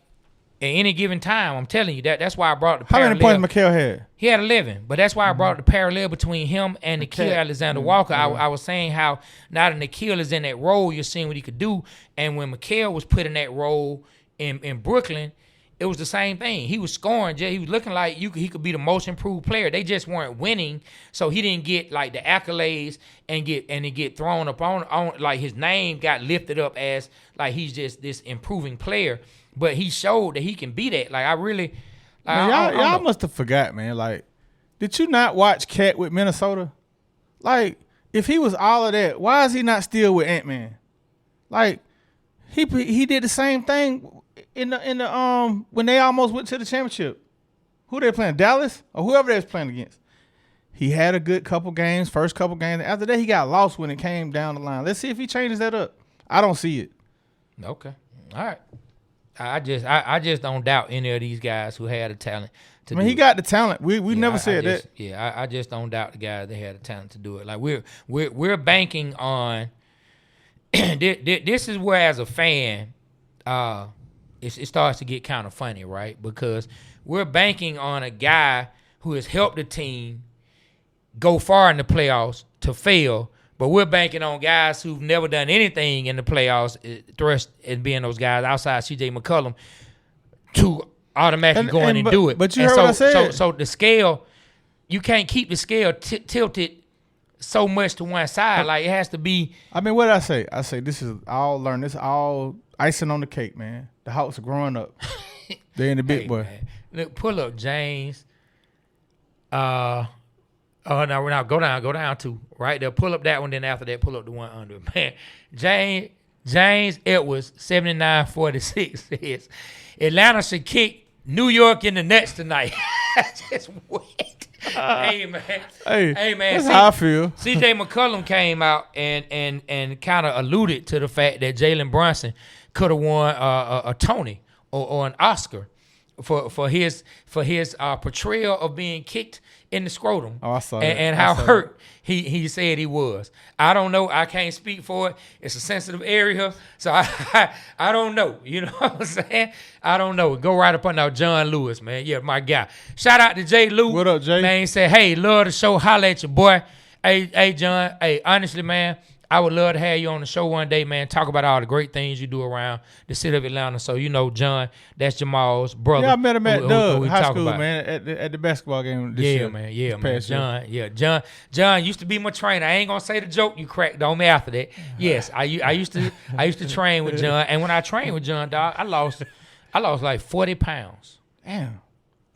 at any given time. I'm telling you that's why I brought the How parallel. many points Mikal had? He had 11, but that's why I brought the parallel between him and Nikhil Alexander Walker. I was saying how now that Nikhil is in that role, you're seeing what he could do. And when Mikal was put in that role in Brooklyn, it was the same thing. He was scoring. He was looking like he could be the most improved player. They just weren't winning, so he didn't get like the accolades and get thrown up on like his name got lifted up as like he's just this improving player. But he showed that he can be that. Like I really, like, Man, y'all must have forgot, man. Like, did you not watch Cat with Minnesota? Like, if he was all of that, why is he not still with Ant-Man? Like, he did the same thing in the when they almost went to the championship. Who they playing? Dallas or whoever they was playing against. He had a good couple games, first couple games. After that, he got lost when it came down the line. Let's see if he changes that up. I don't see it. Okay, all right. I just don't doubt any of these guys who had the talent to do it. He got the talent. We never said that. Yeah, I just don't doubt the guys that had the talent to do it. Like we're banking on. This is where, as a fan, it starts to get kind of funny, right? Because we're banking on a guy who has helped the team go far in the playoffs to fail. But we're banking on guys who've never done anything in the playoffs, thrust and being those guys outside C.J. McCollum, to automatically go in and do it. But you heard what I said. So the scale, you can't keep the scale tilted so much to one side. Like it has to be. I mean, what did I say? I say this is all learned. This is all icing on the cake, man. The Hawks are growing up. They're in the big boy. Man. Look, pull up James. Oh, no, go down two, right there. Pull up that one, then after that, pull up the one under. Man, James Edwards, 79-46 says, Atlanta should kick New York in the nuts tonight. Just wait. Hey, man. Hey, man. That's how I feel. C.J. McCollum came out and kind of alluded to the fact that Jalen Brunson could have won a Tony or an Oscar for his portrayal of being kicked in the scrotum. Oh, I saw and, that. and how hurt he said he was. I don't know. I can't speak for it. It's a sensitive area, so I don't know. You know what I'm saying? I don't know. Go right up on now, John Lewis, man. Yeah, my guy. Shout out to Jay Lou. What up, Jay? Man, he said, hey, love the show. Holla at your boy. Hey, John. Hey, honestly, man, I would love to have you on the show one day, man. Talk about all the great things you do around the city of Atlanta. So, you know, John, that's Jamal's brother. Yeah, I met him at Doug we High talk School, about. man, at the basketball game this year. Yeah, man. John used to be my trainer. I ain't gonna say the joke you cracked on me after that. Yes, I used to train with John, and when I trained with John, dog, I lost like 40 pounds. Damn.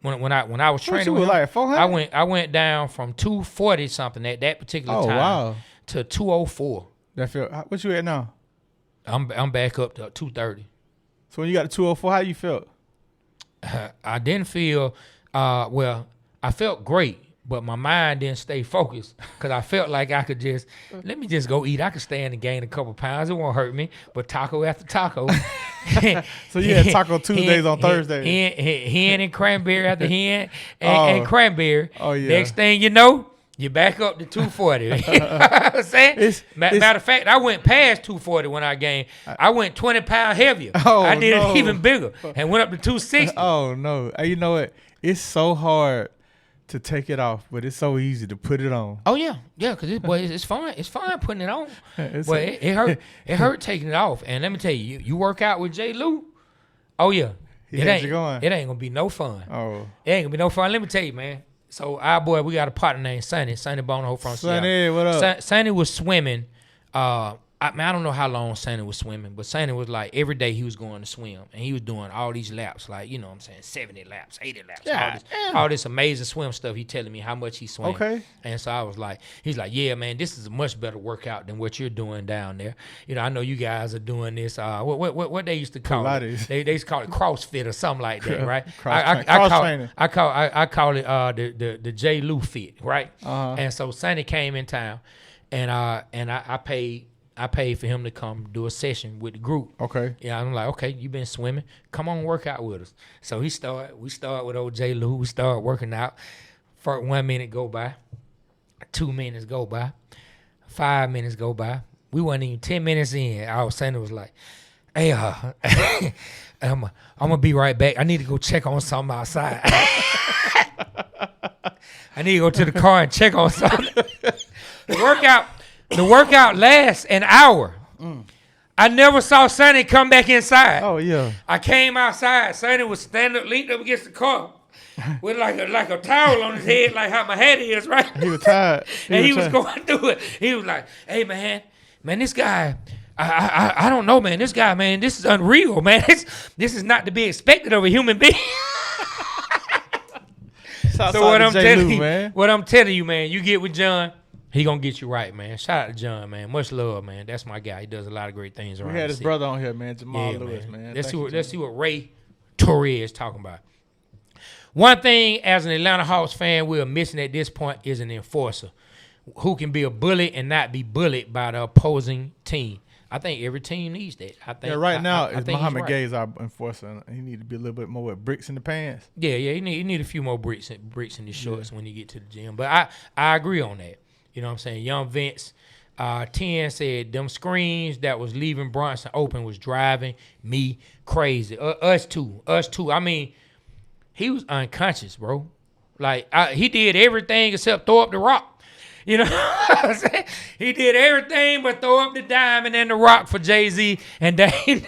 When I was training with him, like 400? I went down from 240 something at that particular time. Wow. To 204. What you at now? I'm back up to 230. So when you got to 204, how you felt? I didn't feel well. I felt great, but my mind didn't stay focused because I felt like I could let me just go eat. I could stand and gain a couple pounds. It won't hurt me. But taco after taco. So you had Taco Tuesdays on Thursdays. Hen and cranberry after hen and cranberry. Oh, yeah. Next thing You back up to 240. You know what I'm saying? Matter of fact, I went past 240 when I gained. I went 20 pounds heavier. Oh, I did no. it even bigger and went up to 260. Oh no! You know what? It's so hard to take it off, but it's so easy to put it on. Oh yeah, because it's fun. It's fun putting it on, It's but a- it hurt. It hurt taking it off. And let me tell you, you work out with J. Lou. Oh yeah, He it had ain't. you going. It ain't gonna be no fun. Oh, It ain't gonna be no fun. Let me tell you, man. So our boy, we got a partner named Sonny Bono from Seattle. Sonny, what up? Sonny was swimming. I don't know how long Sonny was swimming, but Sonny was like every day he was going to swim, and he was doing all these laps, like, you know what I'm saying, 70 laps, 80 laps, Yeah, all this amazing swim stuff. He telling me how much he swam. Okay. And so I was like, he's like, yeah, man, this is a much better workout than what you're doing down there. You know, I know you guys are doing this. What they used to call Pilates. it? They used to call it CrossFit or something like that, right? Cross training. I call it the J. Lou fit, right? Uh-huh. And so Sonny came in town, and I paid for him to come do a session with the group. Okay. Yeah, I'm like, okay, you been swimming, come on, work out with us. So we start with old J. Lou. We start working out. For 1 minute go by, 2 minutes go by, 5 minutes go by. We wasn't even 10 minutes in. All of a sudden it was like, hey, I'm gonna be right back. I need to go check on something outside. I need to go to the car and check on something. The workout lasts an hour. I never saw Sonny come back inside. Oh yeah. I came outside. Sonny was standing up, leaned up against the car with like a towel on his head, like how my head is, right? He was tired. And he was going through it. He was like, hey, man, this guy, I don't know, man. This guy, man, this is unreal, man. This is not to be expected of a human being. So what I'm telling you, man, you get with John, he gonna get you right, man. Shout out to John, man. Much love, man. That's my guy. He does a lot of great things around. We had the his city. brother on here, man. Jamal Yeah, Lewis, man. Let's see what Ray Torres talking about. One thing as an Atlanta Hawks fan we're missing at this point is an enforcer who can be a bully and not be bullied by the opposing team. I think every team needs that. I think Right now, I think he's Muhammad right. Gay is our enforcer. He need to be a little bit more with bricks in the pants. Yeah, he need a few more bricks in his shorts when you get to the gym. But I agree on that. You know what I'm saying? Young Vince 10 said them screens that was leaving Bronson open was driving me crazy. Us too. I mean, he was unconscious, bro. Like he did everything except throw up the rock. You know what I'm saying? He did everything but throw up the diamond and the rock for Jay-Z and Dame.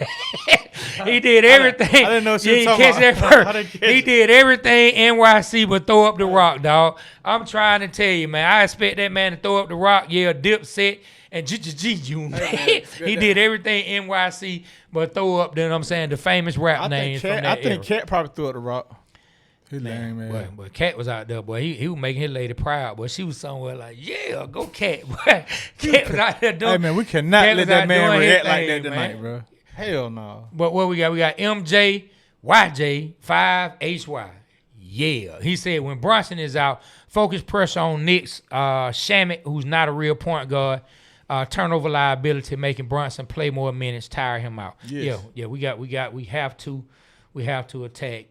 He did everything. I didn't know what you You were didn't talking catch about. that I first. didn't catch He it. did everything NYC but throw up the rock, dog. I'm trying to tell you, man. I expect that man to throw up the rock. Yeah, Dipset and you, man. He did everything NYC but throw up, you know what I'm saying, the famous rap names from that I think era. Cat probably threw up the rock. His name, man. But Cat was out there, boy. He was making his lady proud, boy. She was somewhere like, yeah, go Cat, boy. Cat was out there doing. Hey, man, we cannot Cat let was that out man doing his react like thing, that tonight, man. bro. Hell no. But what we got? We got MJ, YJ, 5HY. Yeah. He said when Bronson is out, focus pressure on Knicks. Shamet, who's not a real point guard. Turnover liability, making Bronson play more minutes, tire him out. Yes. Yeah. We have to attack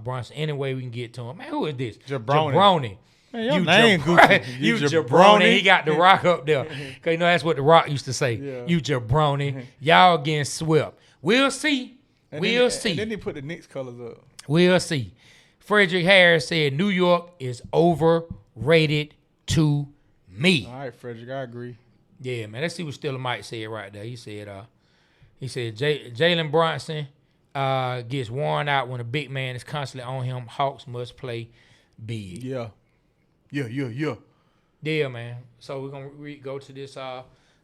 Bronson any way we can get to him. Man, who is this? Jabroni. Man, your You name goofy. You jabroni. He got the rock up there. Cause you know that's what the rock used to say. Yeah. You jabroni. Y'all getting swept. We'll see. We'll see. And then they put the Knicks colors up. We'll see. Frederick Harris said New York is overrated to me. All right, Frederick, I agree. Yeah, man. Let's see what Stiller Mike said right there. He said Jalen Bronson gets worn out when a big man is constantly on him. Hawks must play big. Yeah. Yeah, man. So we're gonna go to this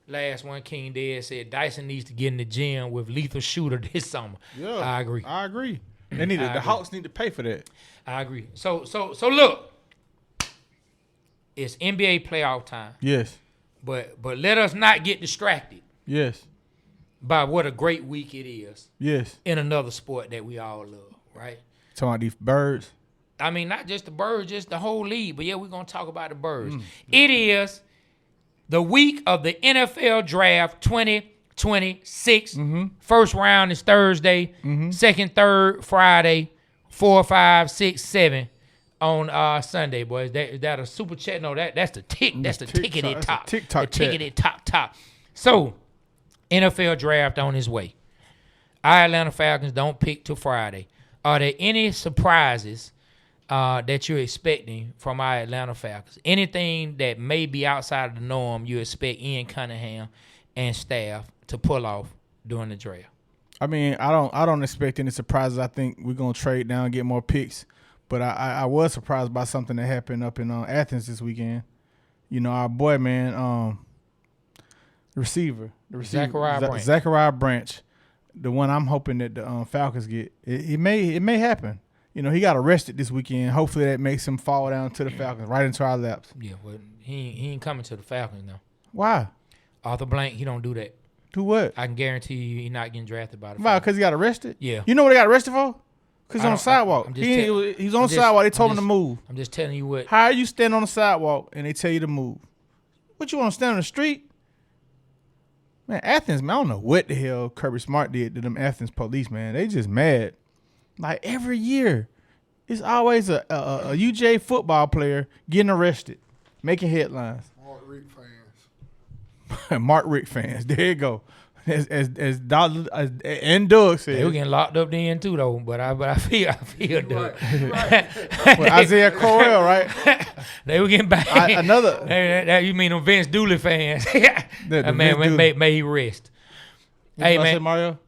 last one. King Dead said Dyson needs to get in the gym with Lethal Shooter this summer. Yeah. I agree. They need the Hawks need to pay for that. I agree. So look, it's NBA playoff time. Yes. But let us not get distracted Yes. by what a great week it is Yes. in another sport that we all love, right? Talking about these birds. I mean, not just the Birds, just the whole league. But yeah, we're gonna talk about the Birds. It is the week of the NFL Draft 2026. First round is Thursday. Second, third, Friday. 4, 5, 6, 7. on Sunday, boys. That a super chat. No, that's the tick. That's the tickety That's a top. TikTok the chat. tickety top. So, NFL draft on its way. Our Atlanta Falcons don't pick till Friday. Are there any surprises that you're expecting from our Atlanta Falcons? Anything that may be outside of the norm you expect Ian Cunningham and staff to pull off during the draft? I mean, I don't expect any surprises. I think we're gonna trade down and get more picks. But I was surprised by something that happened up in Athens this weekend. You know, our boy, man, the receiver, Zachariah Branch, the one I'm hoping that the Falcons get. It may happen. You know, he got arrested this weekend. Hopefully that makes him fall down to the Falcons, right into our laps. Yeah, but he ain't coming to the Falcons now. Why? Arthur Blank, he don't do that. Do what? I can guarantee you he's not getting drafted by the Why? Falcons. Because he got arrested? Yeah. You know what he got arrested for? Because he's on the I'm sidewalk. just He's on the sidewalk. They told him to move. I'm just telling you what. How are you standing on the sidewalk and they tell you to move? What, you want to stand on the street? Man, Athens, man, I don't know what the hell Kirby Smart did to them Athens police, man. They just mad. Like every year, it's always a UJ football player getting arrested, making headlines. Mark Rick fans. Mark Rick fans. There you go. As and Doug said. They were getting locked up then too though, but I feel Doug. Well, Isaiah Crowell, right? They were getting back. You mean them Vince Dooley fans? The Man, may he rest. Hey What you man, say, Mario?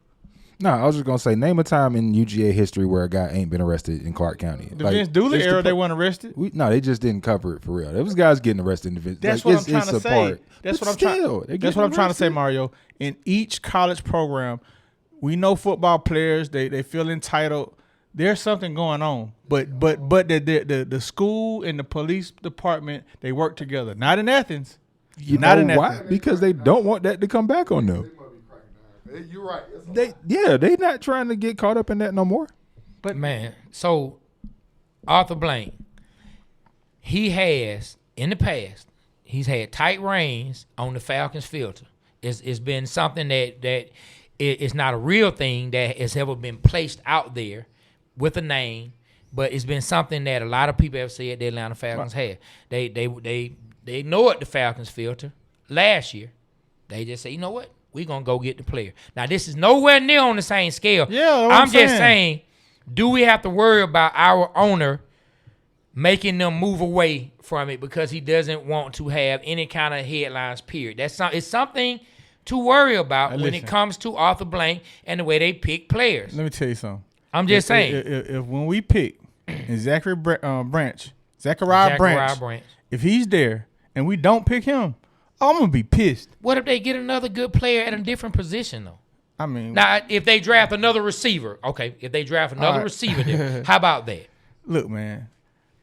No, I was just gonna say, name a time in UGA history where a guy ain't been arrested in Clark County. The Vince Dooley era, they weren't arrested. No, they just didn't cover it for real. There was guys getting arrested in the Vince. That's what I'm trying to say. That's what I'm trying to say, arrested. Mario. In each college program, we know football players. They feel entitled. There's something going on, but the school and the police department, they work together. Not in Athens. You Not know in why? Athens. Because they don't want that to come back on They them. might be cracking down. You're right. That's They not trying to get caught up in that no more. but man, so Arthur Blank, he has in the past, he's had tight reins on the Falcons filter. It's been something that it's not a real thing that has ever been placed out there with a name, but it's been something that a lot of people have said the Atlanta Falcons had. They ignored the Falcons filter last year. They just say, you know what? We're going to go get the player. Now, this is nowhere near on the same scale. Yeah, what I'm just saying. saying, do we have to worry about our owner making them move away from it because he doesn't want to have any kind of headlines, period? It's something to worry about when it listen. comes to Arthur Blank and the way they pick players. Let me tell you something. I'm just saying. If when we pick and Zachariah Branch, if he's there and we don't pick him, I'm gonna be pissed. What if they get another good player at a different position, though? I mean, Now, if they draft another receiver, okay. If they draft another right. receiver, there, how about that? look, man.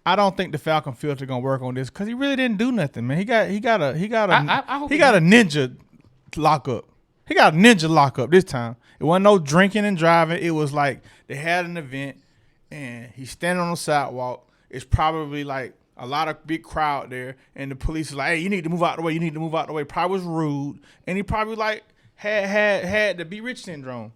I don't think the Falcon filter gonna work on this because he really didn't do nothing, man. He got a hope he ninja lockup. He got a ninja lockup this time. It wasn't no drinking and driving. It was like they had an event and he's standing on the sidewalk. It's probably like a lot of big crowd there, and the police is like, "Hey, you need to move out the way. You need to move out the way." Probably was rude, and he probably like had the be rich syndrome.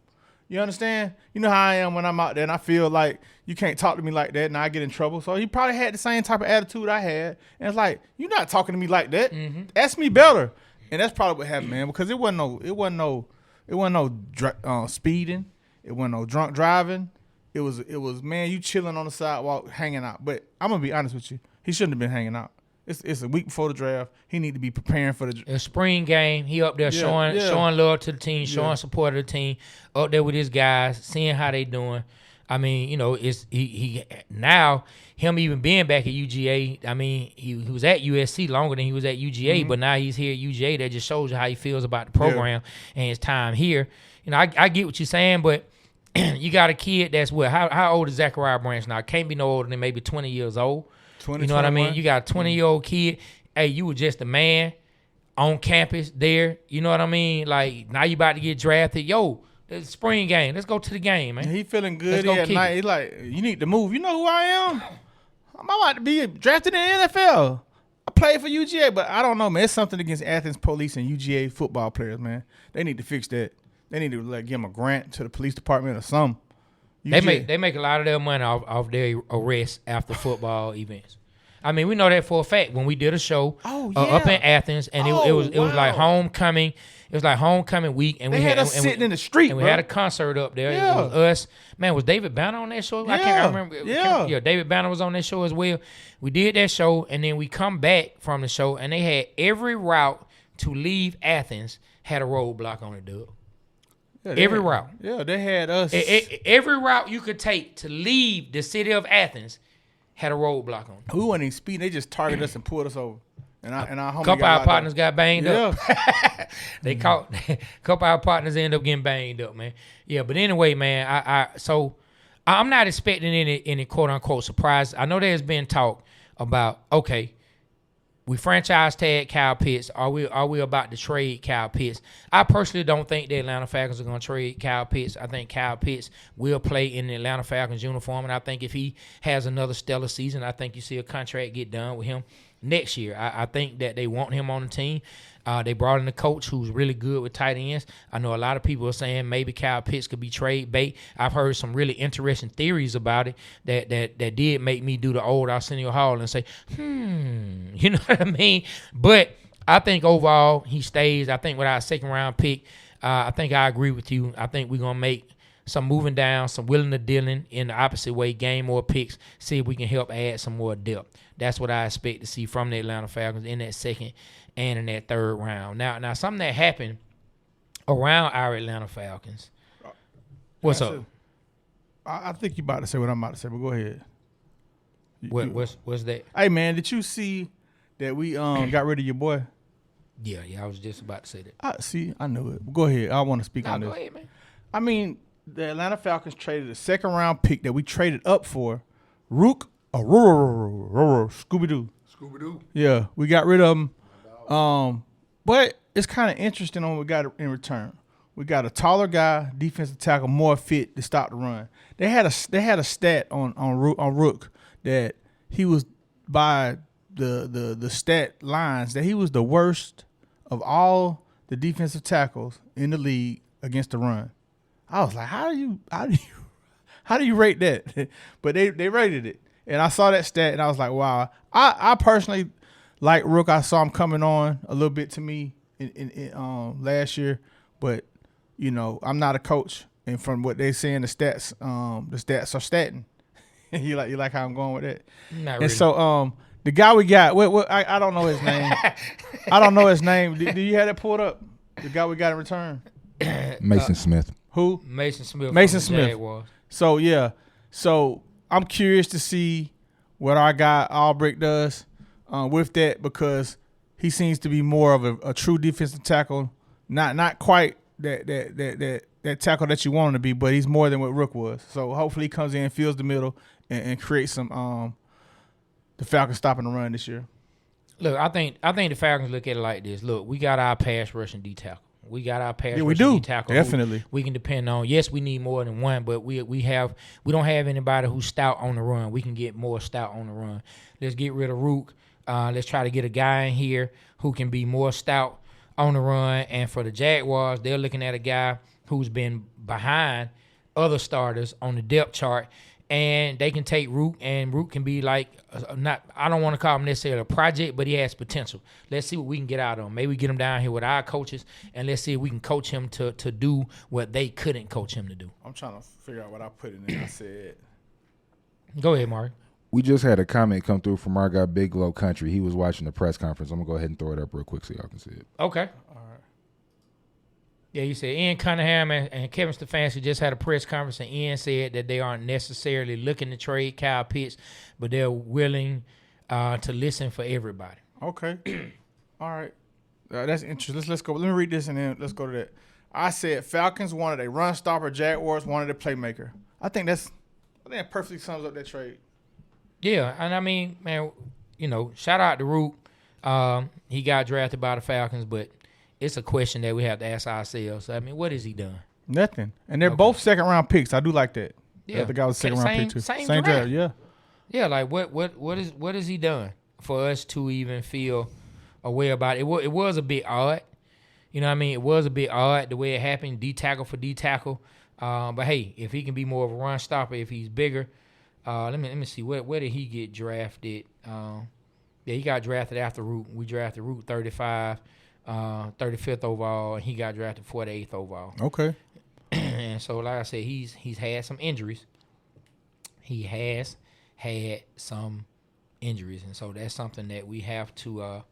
You understand? You know how I am when I'm out there, and I feel like you can't talk to me like that, and I get in trouble. So he probably had the same type of attitude I had, and it's like, you're not talking to me like that. Mm-hmm. Ask me better. And that's probably what happened, man, because it wasn't no speeding, it wasn't no drunk driving. It was man, you chilling on the sidewalk, hanging out. But I'm gonna be honest with you, he shouldn't have been hanging out. It's a week before the draft. He need to be preparing for the A spring game, he up there showing love to the team, showing support of the team, up there with his guys, seeing how they doing. I mean, you know, it's he now him even being back at UGA. I mean, he was at USC longer than he was at UGA, but now he's here at UGA. That just shows you how he feels about the program and his time here. You know, I get what you're saying, but you got a kid that's what? How old is Zachariah Branch now? Can't be no older than maybe 20 years old. 20, You know what I mean? 21? You got a 20-year-old kid. Hey, you were just a man on campus there. You know what I mean? Like, now you about to get drafted. Yo, it's spring game. Let's go to the game, man. He feeling Let's good go at kick night. it. He like, you need to move. You know who I am? I'm about to be drafted in the NFL. I played for UGA, but I don't know, man. It's something against Athens police and UGA football players, man. They need to fix that. They need to like give them a grant to the police department or something. They make a lot of their money off their arrests after football events. I mean, we know that for a fact. When we did a show up in Athens, and it was like homecoming. It was like homecoming week, and we had us sitting in the street. And we had a concert up there. Yeah. It was us. Man, was David Banner on that show? I remember. Yeah, David Banner was on that show as well. We did that show, and then we come back from the show, and they had every route to leave Athens had a roadblock on it, dude. Yeah, every route. Yeah, they had us. Every route you could take to leave the city of Athens had a roadblock on it. We wasn't even speeding. They just targeted us and pulled us over. And our homie couple of our partners got banged up. They caught a couple of our partners ended up getting banged up, man. Yeah, but anyway, man, I'm not expecting any quote unquote surprise. I know there's been talk about, okay, we franchise tag Kyle Pitts. Are we about to trade Kyle Pitts? I personally don't think the Atlanta Falcons are going to trade Kyle Pitts. I think Kyle Pitts will play in the Atlanta Falcons uniform, and I think if he has another stellar season, I think you see a contract get done with him next year. I think that they want him on the team. They brought in a coach who's really good with tight ends. I know a lot of people are saying maybe Kyle Pitts could be trade bait. I've heard some really interesting theories about it that did make me do the old Arsenio Hall and say, you know what I mean? But I think overall he stays. I think with our second round pick, I think I agree with you. I think we're going to make some moving down, some willing to dealing in the opposite way, gain more picks, see if we can help add some more depth. That's what I expect to see from the Atlanta Falcons in that second and in that third round. Now something that happened around our Atlanta Falcons. What's up? I think you about to say what I'm about to say, but go ahead. What's that? Hey man, did you see that we got rid of your boy? Yeah, I was just about to say that. I knew it. Go ahead. I want to speak on this. Go ahead, man. I mean, the Atlanta Falcons traded a second round pick that we traded up for, Scooby-Doo. Scooby-Doo. Yeah, we got rid of him. But it's kind of interesting on what we got in return. We got a taller guy, defensive tackle, more fit to stop the run. They had a stat on Rook that he was by the stat lines that he was the worst of all the defensive tackles in the league against the run. I was like, how do you rate that? But they rated it, and I saw that stat, and I was like, wow. I personally like Rook. I saw him coming on a little bit to me in last year, but you know I'm not a coach, and from what they say in the stats are statting. you like how I'm going with that? Not really. And so the guy we got, I don't know his name. I don't know his name. Do you have that pulled up? The guy we got in return, Mason Smith. Who? Mason Smith. So yeah, I'm curious to see what our guy Albrecht does with that, because he seems to be more of a true defensive tackle, not quite that tackle that you want him to be, but he's more than what Rook was. So hopefully he comes in, fills the middle, and creates some the Falcons stopping the run this year. Look, I think the Falcons look at it like this. Look, we got our pass rushing D tackle. We got our pass rushing D tackle. Definitely. We can depend on. Yes, we need more than one, but we don't have anybody who's stout on the run. We can get more stout on the run. Let's get rid of Rook. Let's try to get a guy in here who can be more stout on the run. And for the Jaguars, they're looking at a guy who's been behind other starters on the depth chart, and they can take Rook, and Rook can be like I don't want to call him necessarily a project, but he has potential. Let's see what we can get out of him. Maybe we get him down here with our coaches, and let's see if we can coach him to do what they couldn't coach him to do. I'm trying to figure out what I put in there. I said, go ahead, Mark. We just had a comment come through from our guy Big Low Country. He was watching the press conference. I'm going to go ahead and throw it up real quick so y'all can see it. Okay. All right. Yeah, you said Ian Cunningham and Kevin Stefanski just had a press conference, and Ian said that they aren't necessarily looking to trade Kyle Pitts, but they're willing to listen for everybody. Okay. All right. That's interesting. Let's go. Let me read this, and then let's go to that. I said Falcons wanted a run stopper, Jaguars wanted a playmaker. I think that perfectly sums up that trade. Yeah, and I mean, man, you know, shout out to Root. He got drafted by the Falcons, but it's a question that we have to ask ourselves. I mean, what has he done? Nothing. And they're both second-round picks. I do like that. Yeah. The guy was second-round pick, too. Same draft, yeah. Yeah, like what has he done for us to even feel a way about it? It was a bit odd. You know what I mean? It was a bit odd the way it happened, D tackle for D tackle. But hey, if he can be more of a run stopper, if he's bigger, let me see where did he get drafted? Yeah, he got drafted after Root. We drafted Root 35, 35th overall, and he got drafted 48th overall. Okay. And so, like I said, he's had some injuries. He has had some injuries, and so that's something that we have to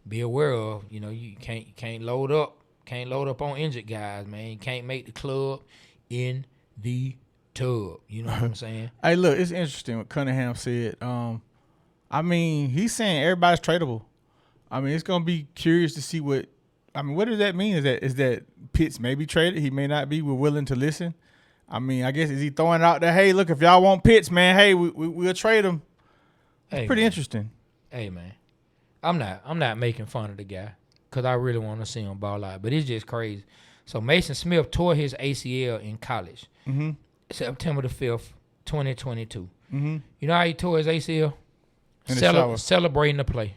be aware of. You know, you can't load up on injured guys, man. You can't make the club in the tub. You know what I'm saying? Hey, look, it's interesting what Cunningham said. I mean, he's saying everybody's tradable. I mean, it's gonna be curious to see what. I mean, what does that mean? Is that Pitts may be traded? He may not be. We're willing to listen. I mean, I guess is he throwing out there? Hey, look, if y'all want Pitts, man, hey, we'll trade him. It's Hey, pretty man. interesting. Hey, man, I'm not making fun of the guy because I really want to see him ball out, but it's just crazy. So Mason Smith tore his ACL in college, September the 5th, 2022. You know how he tore his ACL? In the shower. Celebrating the play.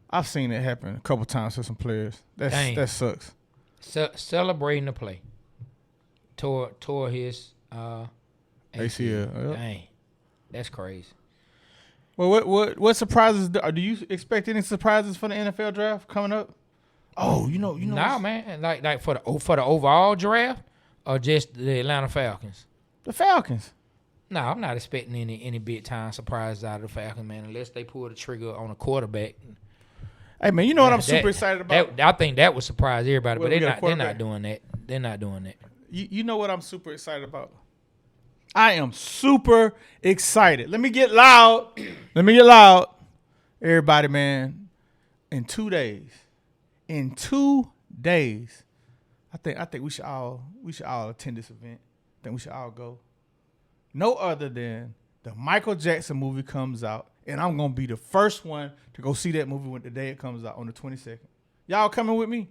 I've seen it happen a couple times to some players. Dang. That sucks. Celebrating the play. Tore his ACL. Yep. Dang, that's crazy. Well, what surprises do you expect? Any surprises for the NFL draft coming up? Oh, you know. Nah, man, like for the overall draft or just the Atlanta Falcons. The Falcons. No, I'm not expecting any big time surprises out of the Falcons, man, unless they pull the trigger on a quarterback. Hey, man, you know what I'm super excited about? I think that would surprise everybody, Well, but we got a they're quarterback. not doing that. They're not doing that. You know what I'm super excited about? I am super excited. Let me get loud. Everybody, man, in 2 days, I think we should all attend this event. I think we should all go. No other than the Michael Jackson movie comes out, and I'm going to be the first one to go see that movie when the day it comes out on the 22nd. Y'all coming with me?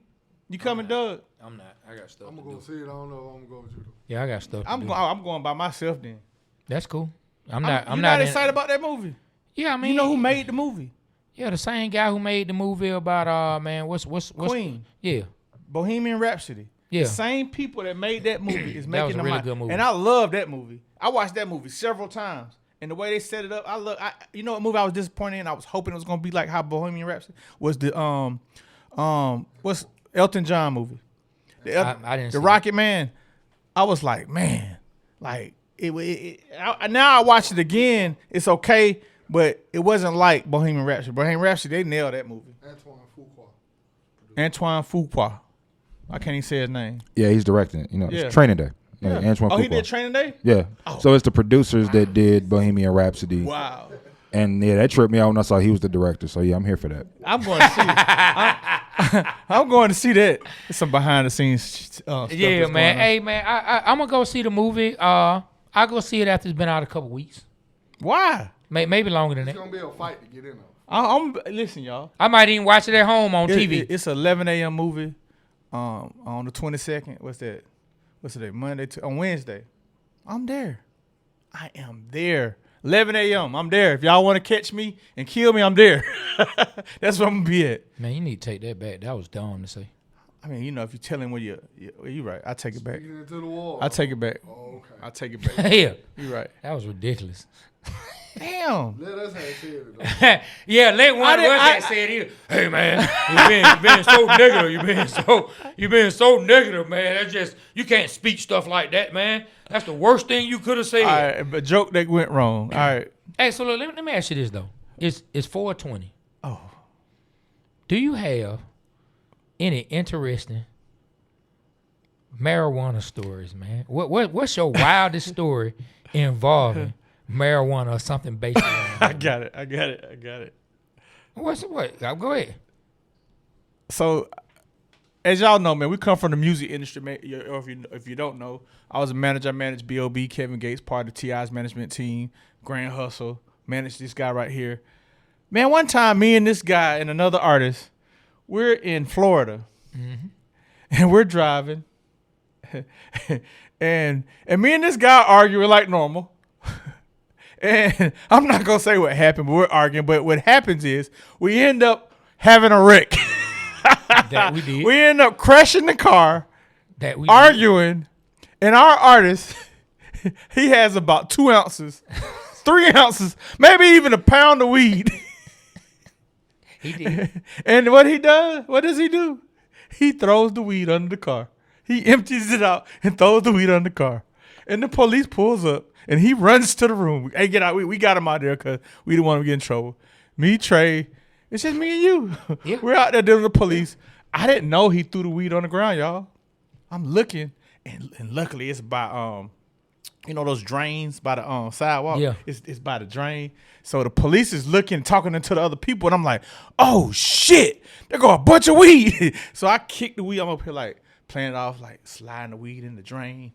You coming, Doug? I'm not. I got stuff I'm to gonna go do. see it. I don't know if I'm gonna go with you. Yeah, I got stuff to I'm do. going by myself then. That's cool. I'm You're not excited about that movie. Yeah, I mean, You know who made the movie? Yeah, the same guy who made the movie about man, what's Queen. Yeah, Bohemian Rhapsody. Yeah. The same people that made that movie is That making was a the really money. good movie. And I love that movie. I watched that movie several times. And the way they set it up, you know what movie I was disappointed in? I was hoping it was gonna be like how Bohemian Rhapsody was the what's Elton John movie. I didn't The see Rocket Man. I was like, man, like now I watch it again. It's okay, but it wasn't like Bohemian Rhapsody. Bohemian Rhapsody, they nailed that movie. Antoine Fuqua. I can't even say his name. Yeah, he's directing it. You know, Yeah. it's Training Day. Yeah, Antoine Oh, he Fuqua. did Training Day? Yeah. So it's the producers that did Bohemian Rhapsody. Wow. And yeah, that tripped me out when I saw he was the director. So yeah, I'm here for that. I'm going to see it. I'm going to see that. It's some behind the scenes stuff. Yeah, that's man. going on. Hey, man, I'm gonna go see the movie. I'll go see it after it's been out a couple weeks. Why? Maybe longer than It's that. gonna be a fight to get in on. Listen, y'all. I might even watch it at home on TV. It's 11 a.m. movie on the 22nd. What's that? What's today? Monday on Wednesday. I'm there. I am there. 11 a.m. I'm there. If y'all want to catch me and kill me, I'm there. That's where I'm gonna be at. Man, you need to take that back. That was dumb to say. I mean, you know, if you tell him what you're right. I take it back. Get into the wall. I take it back. Oh, okay. I take it back. Yeah, You're right. that was ridiculous. Damn. Let us have said it. Though. Yeah, let one of us that said it. Hey man, you been so negative. You been so negative, man. That's just you can't speak stuff like that, man. That's the worst thing you could have said. All right, but joke that went wrong. All right. Hey, so look, let me ask you this though. It's 420. Oh. Do you have any interesting marijuana stories, man? What's your wildest story involving marijuana or something based on I got it. what? Go ahead. So, as y'all know, man, we come from the music industry. Man, or if you don't know, I was a manager. I managed B.O.B. Kevin Gates, part of T.I.'s management team. Grand Hustle, managed this guy right here. Man, one time, me and this guy and another artist, we're in Florida, and we're driving, and me and this guy arguing like normal. And I'm not gonna say what happened, but we're arguing. But what happens is we end up having a wreck. That we did. We end up crashing the car That we arguing, and our artist, he has about 2 ounces, 3 ounces, maybe even a pound of weed. He did. And what does he do? He throws the weed under the car. He empties it out and throws the weed under the car. And the police pulls up, and he runs to the room. Hey, get out. We got him out there because we didn't want him to get in trouble. Me, Trae, it's just me and you. Yeah. We're out there dealing with the police. I didn't know he threw the weed on the ground, y'all. I'm looking, and luckily it's by those drains by the sidewalk. Yeah. It's by the drain. So the police is looking, talking to the other people, and I'm like, oh shit, there go a bunch of weed. So I kick the weed. I'm up here like playing it off, like sliding the weed in the drain.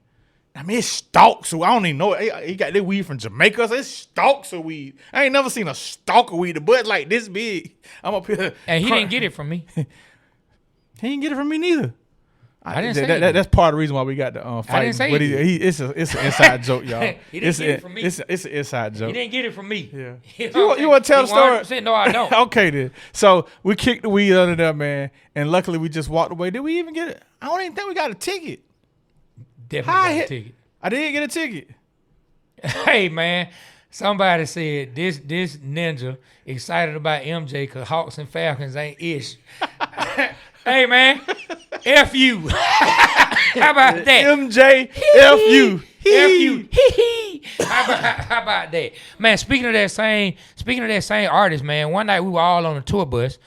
I mean, it's stalks. So I don't even know. He got that weed from Jamaica. So it's stalks of weed. I ain't never seen a stalk of weed. The butt like this big. I'm up here. And he didn't get it from me. He didn't get it from me neither. I didn't say it. That's part of the reason why we got the fight. I didn't say it. It's an inside joke, y'all. He didn't get it from me. It's an inside joke. He didn't get it from me. Yeah. You know You want to tell the story? 100%, no, I don't. Okay, then. So we kicked the weed under there, man, and luckily we just walked away. Did we even get it? I don't even think we got a ticket. Definitely got a ticket. I didn't get a ticket. Hey, man. Somebody said this ninja excited about MJ because Hawks and Falcons ain't ish. Hey, man. F you. How about that? MJ, F you. F you. How about that? Man, speaking of that same artist, man, one night we were all on a tour bus,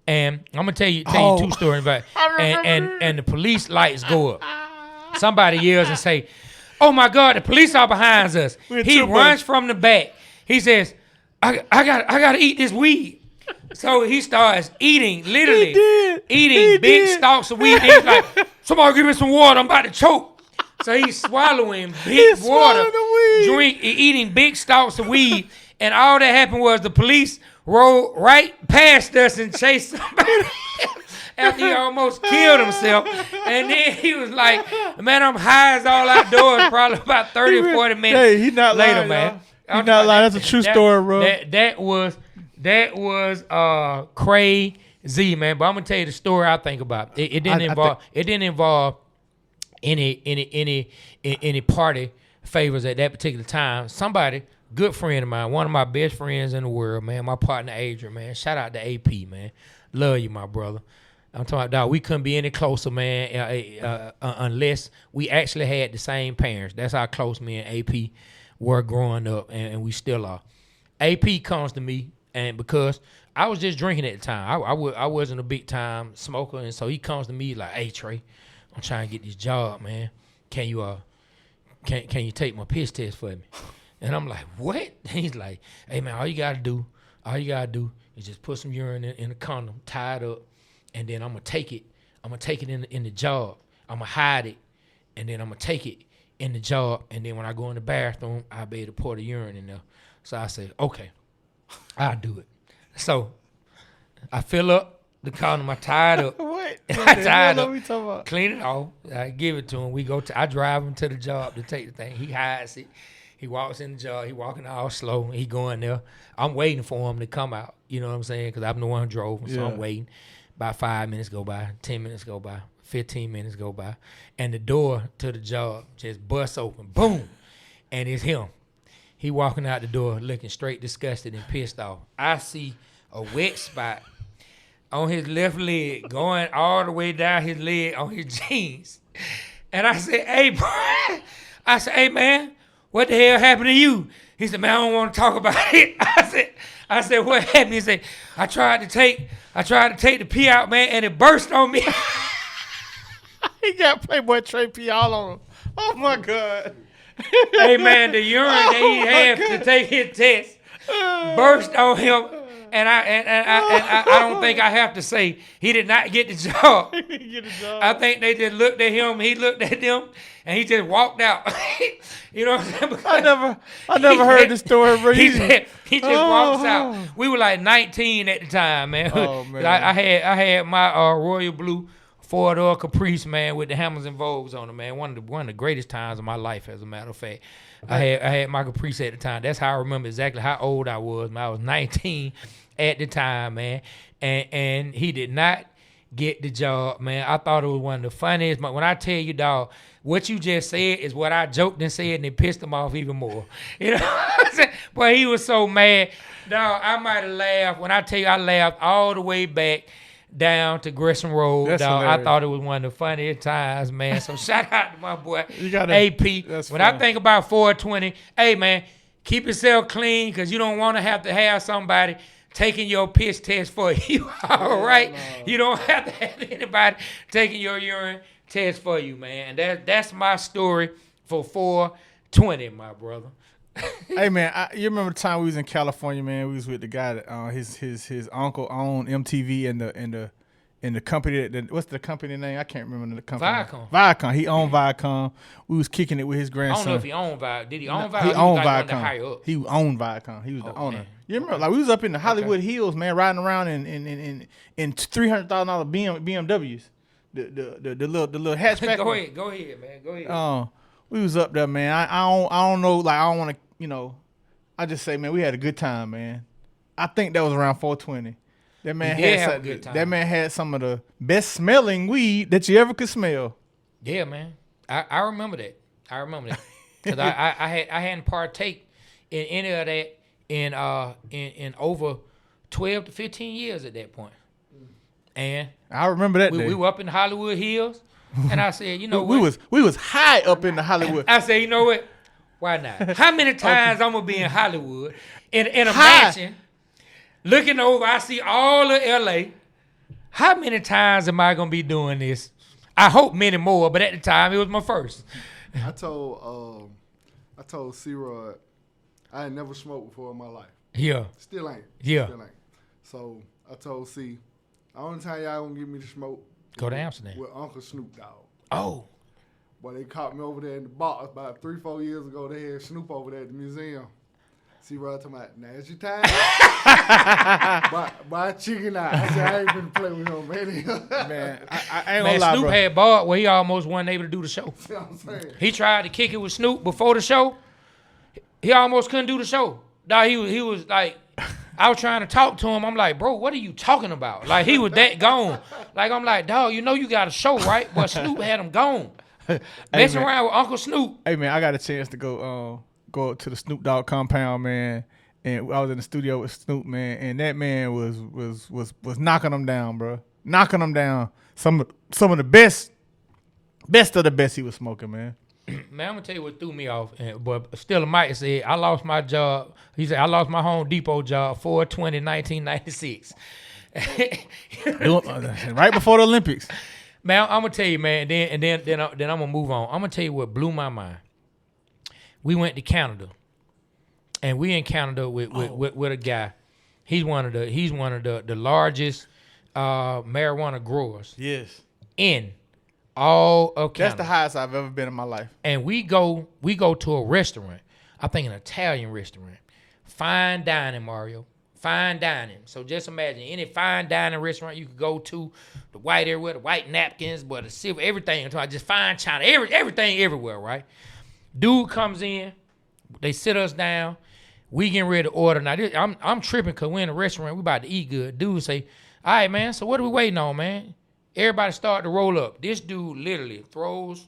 and I'm gonna tell you 2 stories about it. And the police lights go up. Somebody yells and say, "Oh my God, the police are behind us." He runs from the back. He says, I gotta eat this weed. So he starts eating, literally eating big stalks of weed. He's like, "Somebody give me some water, I'm about to choke." So he's swallowing big water, eating big stalks of weed. And all that happened was the police rolled right past us and chased somebody after he almost killed himself. And then he was like, "Man, I'm high as all outdoors," probably about 30 or 40 minutes Hey, he not later, lying, man. He's not lying. That's a true story, bro. That was crazy, man. But I'm gonna tell you the story I think about. It didn't involve any party favors at that particular time. Somebody, good friend of mine, one of my best friends in the world, man, my partner Adrian, man. Shout out to AP, man. Love you, my brother. I'm talking about, dog, we couldn't be any closer, man, unless we actually had the same parents. That's how close me and AP were growing up, and we still are. AP comes to me, and because I was just drinking at the time, I wasn't a big time smoker, and so he comes to me like, "Hey, Trae, I'm trying to get this job, man. Can you take my piss test for me?" And I'm like, "What?" And he's like, "Hey, man, all you gotta do is just put some urine in a condom, tie it up, and then I'm gonna take it in the job. I'm gonna hide it, and then I'm gonna take it in the job, and then when I go in the bathroom, I'll be able to pour the urine in there." So I said, "Okay, I'll do it." So I fill up the condom, I tie it up. What? I tie it up, we talking about? clean it off, I give it to him. I drive him to the job to take the thing. He hides it. He walks in the job. He walking all slow. He going there. I'm waiting for him to come out. You know what I'm saying? Because I'm the one who drove him, so I'm waiting. About 5 minutes go by, 10 minutes go by, 15 minutes go by, and the door to the job just busts open. Boom. And it's him. He walking out the door looking straight disgusted and pissed off. I see a wet spot on his left leg going all the way down his leg on his jeans. And I said, "Hey, bro." I said, "Hey, man, what the hell happened to you?" He said, "Man, I don't want to talk about it." I said, "What happened?" He said, I tried to take the pee out, man, and it burst on me." He got Playboy Trae P all on him. Oh my God. Hey, man, the urine that he had to take his test burst on him, and I don't think I have to say he did not get the job. I think they just looked at him, he looked at them, and he just walked out. You know what I'm saying? I never heard the story, bro. He just walks out. We were like 19 at the time, man. Oh, man. I had my royal blue 4-door Caprice, man, with the hammers and Vogues on it, man. One of the greatest times of my life, as a matter of fact. I had my Caprice at the time. That's how I remember exactly how old I was. Man, I was 19 at the time, man. And he did not get the job, man. I thought it was one of the funniest. When I tell you, dog, what you just said is what I joked and said, and it pissed him off even more. You know what I'm saying? But he was so mad. Dog, I might have laughed. When I tell you, I laughed all the way back down to Gresham Road. That's dog. I hilarious. thought it was one of the funniest times, man. So shout out to my boy, gotta- AP. that's When fun. I think about 420, hey, man, keep yourself clean because you don't want to have somebody taking your piss test for you. All right? You don't have to have anybody taking your urine test for you, man. And that's my story for 420, my brother. Hey man, you remember the time we was in California, man? We was with the guy that his uncle owned MTV and the company what's the company name? I can't remember the company. Viacom. Viacom. He owned Viacom. We was kicking it with his I grandson. don't know if he owned Viacom. Did he own Viacom? He Or owned was like one of the higher Viacom. ups? He owned Viacom. He was the Oh, owner. man. You remember, like we was up in the Hollywood Hills, man, riding around in $300,000 BMWs, the little hatchback. Go ahead, man. Go ahead. We was up there, man. I don't know, like I don't want to, I just say, man, we had a good time, man. I think that was around 420. That man We did had have a some, good time. that man had some of the best smelling weed that you ever could smell. Yeah, man. I remember that. I remember that because I hadn't partake in any of that in over 12 to 15 years at that point. And I remember that day. we were up in Hollywood Hills, and I said, you know we what? was high up in the Hollywood. I said, you know what? Why not? How many times I'm gonna be in Hollywood in a High. mansion, looking over, I see all of LA. How many times am I gonna be doing this? I hope many more, but at the time it was my first. I told C-Rod I ain't never smoked before in my life. Yeah. Still ain't. Yeah. Still ain't. So I told C, the only time y'all gonna get me to smoke Go to Amsterdam. with Uncle Snoop Dogg. Oh. Boy, they caught me over there in the box about 3-4 years ago. They had Snoop over there at the museum. C-Rod talking about, now's your time. buy a chicken out. I said, I ain't gonna play with him, man. Man, I ain't Man, gonna lie, Snoop bro. had Bart where he almost wasn't able to do the show. You know what I'm saying? He tried to kick it with Snoop before the show. He almost couldn't do the show. Dog, he was like, I was trying to talk to him. I'm like, bro, what are you talking about? Like, he was that gone. Like, I'm like, dog, you know you got a show, right? But Snoop had him gone. Messing man. around with Uncle Snoop. Hey man, I got a chance to go up to the Snoop Dogg compound, man. And I was in the studio with Snoop, man, and that man was knocking them down, bro. Knocking them down. Some of the best of the best he was smoking, man. Man, I'm gonna tell you what threw me off. But still, Mike said I lost my job. He said I lost my Home Depot job 4/20/1996. Right before the Olympics. Man, I'm gonna tell you, man. Then I'm gonna move on. I'm gonna tell you what blew my mind. We went to Canada, and we in Canada with a guy. He's one of the largest marijuana growers Yes. in all of Canada. That's the highest I've ever been in my life. And we go to a restaurant. I think an Italian restaurant. Fine dining, Mario. Fine dining. So just imagine any fine dining restaurant you could go to, the white everywhere, the white napkins, but the silver, everything. Just fine china, everything everywhere, right? Dude comes in, they sit us down, we getting ready to order. Now I'm tripping because we're in a restaurant, we about to eat good. Dude say, all right, man, so what are we waiting on, man? Everybody start to roll up. This dude literally throws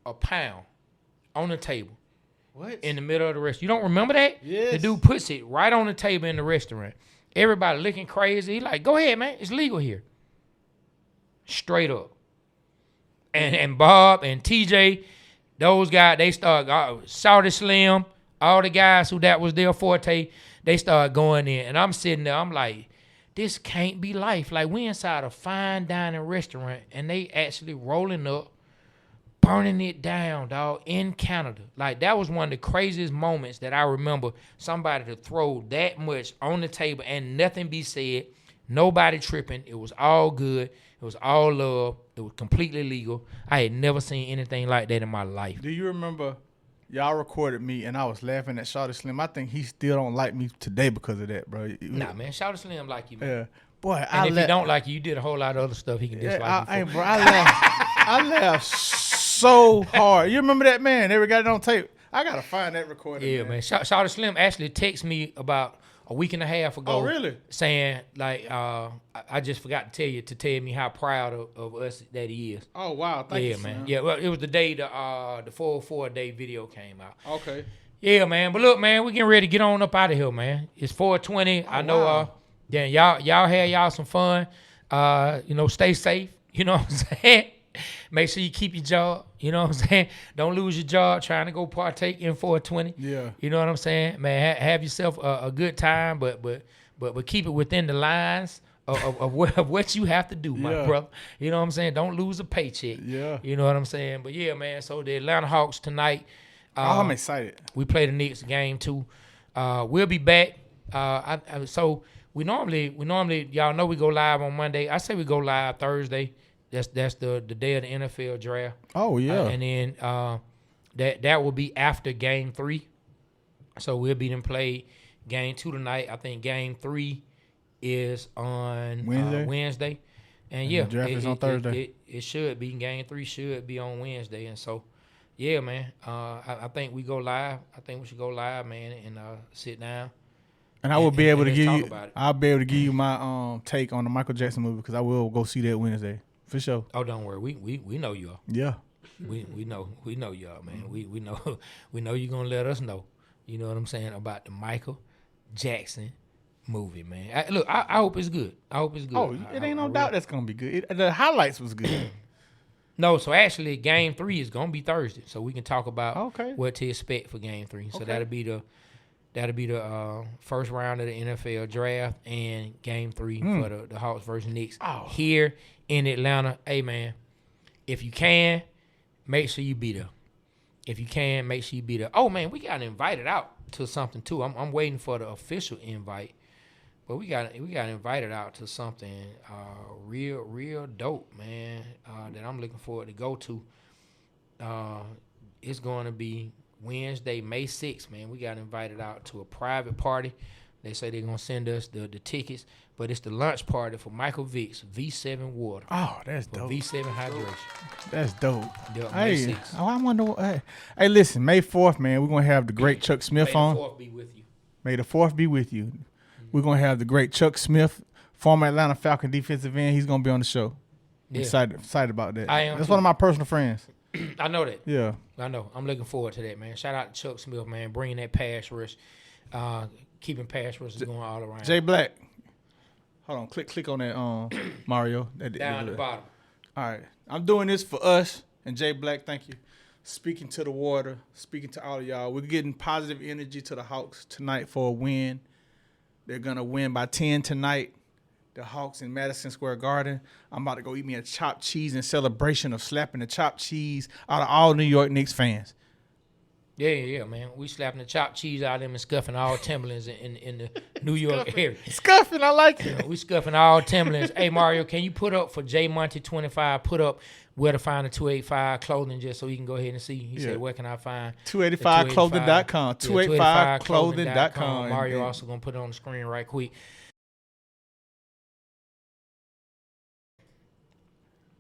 a pound on the table. What? In the middle of the restaurant. You don't remember that? Yes. The dude puts it right on the table in the restaurant. Everybody looking crazy. He like, go ahead, man. It's legal here. Straight up. And Bob and TJ, those guys, they start, Shawty Slim, all the guys who that was their forte, they start going in. And I'm sitting there, I'm like, this can't be life. Like, we inside a fine dining restaurant, and they actually rolling up, burning it down, dog, in Canada. Like, that was one of the craziest moments that I remember somebody to throw that much on the table and nothing be said, nobody tripping. It was all good. It was all love. It was completely legal. I had never seen anything like that in my life. Do you remember y'all recorded me and I was laughing at Shawty Slim? I think he still don't like me today because of that, bro. Nah, man, Shawty Slim like you, man. Yeah. Boy, And if he don't like you, you did a whole lot of other stuff he can dislike you for. Bro, I laughed so hard. You remember that, man? They got it on tape. I gotta find that recording. Yeah, man. Shawty Slim actually texted me about a week and a half ago. Oh, really? Saying like, I just forgot to tell me how proud of us that he is. Oh wow, thank you, man. Yeah, well, it was the day the 404 day video came out. Okay. Yeah, man. But look, man, we getting ready to get on up out of here, man. It's 4:20. I know. Wow. Yeah, y'all had y'all some fun. Stay safe. You know what I'm saying? Make sure you keep your job. You know what I'm saying? Don't lose your job trying to go partake in 420. Yeah. You know what I'm saying? Man, have yourself a good time, but keep it within the lines of what you have to do, my brother. You know what I'm saying? Don't lose a paycheck. Yeah. You know what I'm saying? But yeah, man. So the Atlanta Hawks tonight. I'm excited. We play the Knicks game too. We'll be back. So we normally y'all know we go live on Monday. I say we go live Thursday. That's the day of the NFL draft. Oh yeah. And then that will be after game 3. So we'll be then play game 2 tonight. I think game 3 is on Wednesday. And yeah, the draft is on Thursday. It should be. Game 3 should be on Wednesday. And so yeah, man. I think we go live. I think we should go live, man, and sit down. And I will be able to give you. About it. I'll be able to give you my take on the Michael Jackson movie because I will go see that Wednesday for sure. Oh, don't worry. We know y'all. Yeah. We know y'all, man. We know you're gonna let us know. You know what I'm saying about the Michael Jackson movie, man. I hope it's good. Oh, it ain't no doubt that's gonna be good. The highlights was good. No, so actually, game 3 is gonna be Thursday, so we can talk about Okay. what to expect for game 3. So Okay. that'll be the first round of the NFL draft and game 3 for the Hawks versus Knicks here in Atlanta. Hey man, if you can, make sure you be there. Oh man, we got invited out to something too. I'm waiting for the official invite, but we got invited out to something real dope, man. That I'm looking forward to go to. It's going to be Wednesday, May 6th, man. We got invited out to a private party. They say they're going to send us the tickets, but it's the lunch party for Michael Vick's V7 Water. Oh, that's For dope. V7 Hydration. That's dope. Yeah, May Hey, 6th. I wonder. Hey, listen, May 4th, man, we're gonna have the great Chuck Smith May the on. 4th be with you. May the 4th be with you. We're gonna have the great Chuck Smith, former Atlanta Falcon defensive end. He's gonna be on the show. Yeah. Excited about that. I am That's too. one of my personal friends. I know that. Yeah. I know. I'm looking forward to that, man. Shout out to Chuck Smith, man, bringing that pass rush, keeping pass rushes going all around. Jay Black. Hold on. Click on that, Mario. Down the bottom. All right. I'm doing this for us and Jay Black. Thank you. Speaking to the water. Speaking to all of y'all. We're getting positive energy to the Hawks tonight for a win. They're gonna win by 10 tonight. The Hawks in Madison Square Garden. I'm about to go eat me a chopped cheese in celebration of slapping the chopped cheese out of all New York Knicks fans. Yeah, man. We slapping the chopped cheese out of them and scuffing all Timberlands in the New York area. Scuffing, I like it. We scuffing all Timberlands. Hey, Mario, can you put up for J Monty 25, put up where to find the 285 clothing just so he can go ahead and see? He said, where can I find 285clothing.com. 285clothing.com. 285clothing.com. Mario also going to put it on the screen right quick.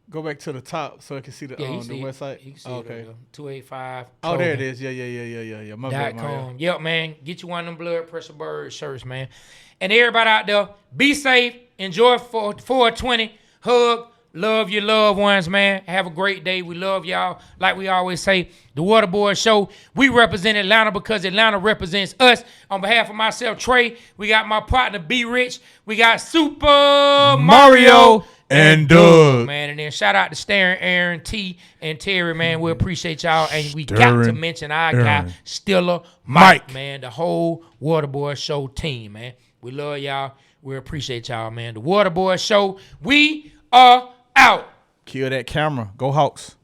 Go back to the top so I can see the website. You can see it. 285. Oh, there it is. Yeah. My bad, Mario. Yep, man. Get you one of them blood pressure bird shirts, man. And everybody out there, be safe. Enjoy 420. Hug. Love your loved ones, man. Have a great day. We love y'all. Like we always say, the Waterboy Show. We represent Atlanta because Atlanta represents us. On behalf of myself, Trae, we got my partner, B Rich. We got Super Mario and Doug. Man, and then shout out to Staring Aaron, T, and Terry, man. We appreciate y'all. And we got to mention our guy, Stiller Mike, man. The whole Waterboy Show team, man. We love y'all. We appreciate y'all, man. The Waterboy Show. We are out. Kill that camera. Go Hawks.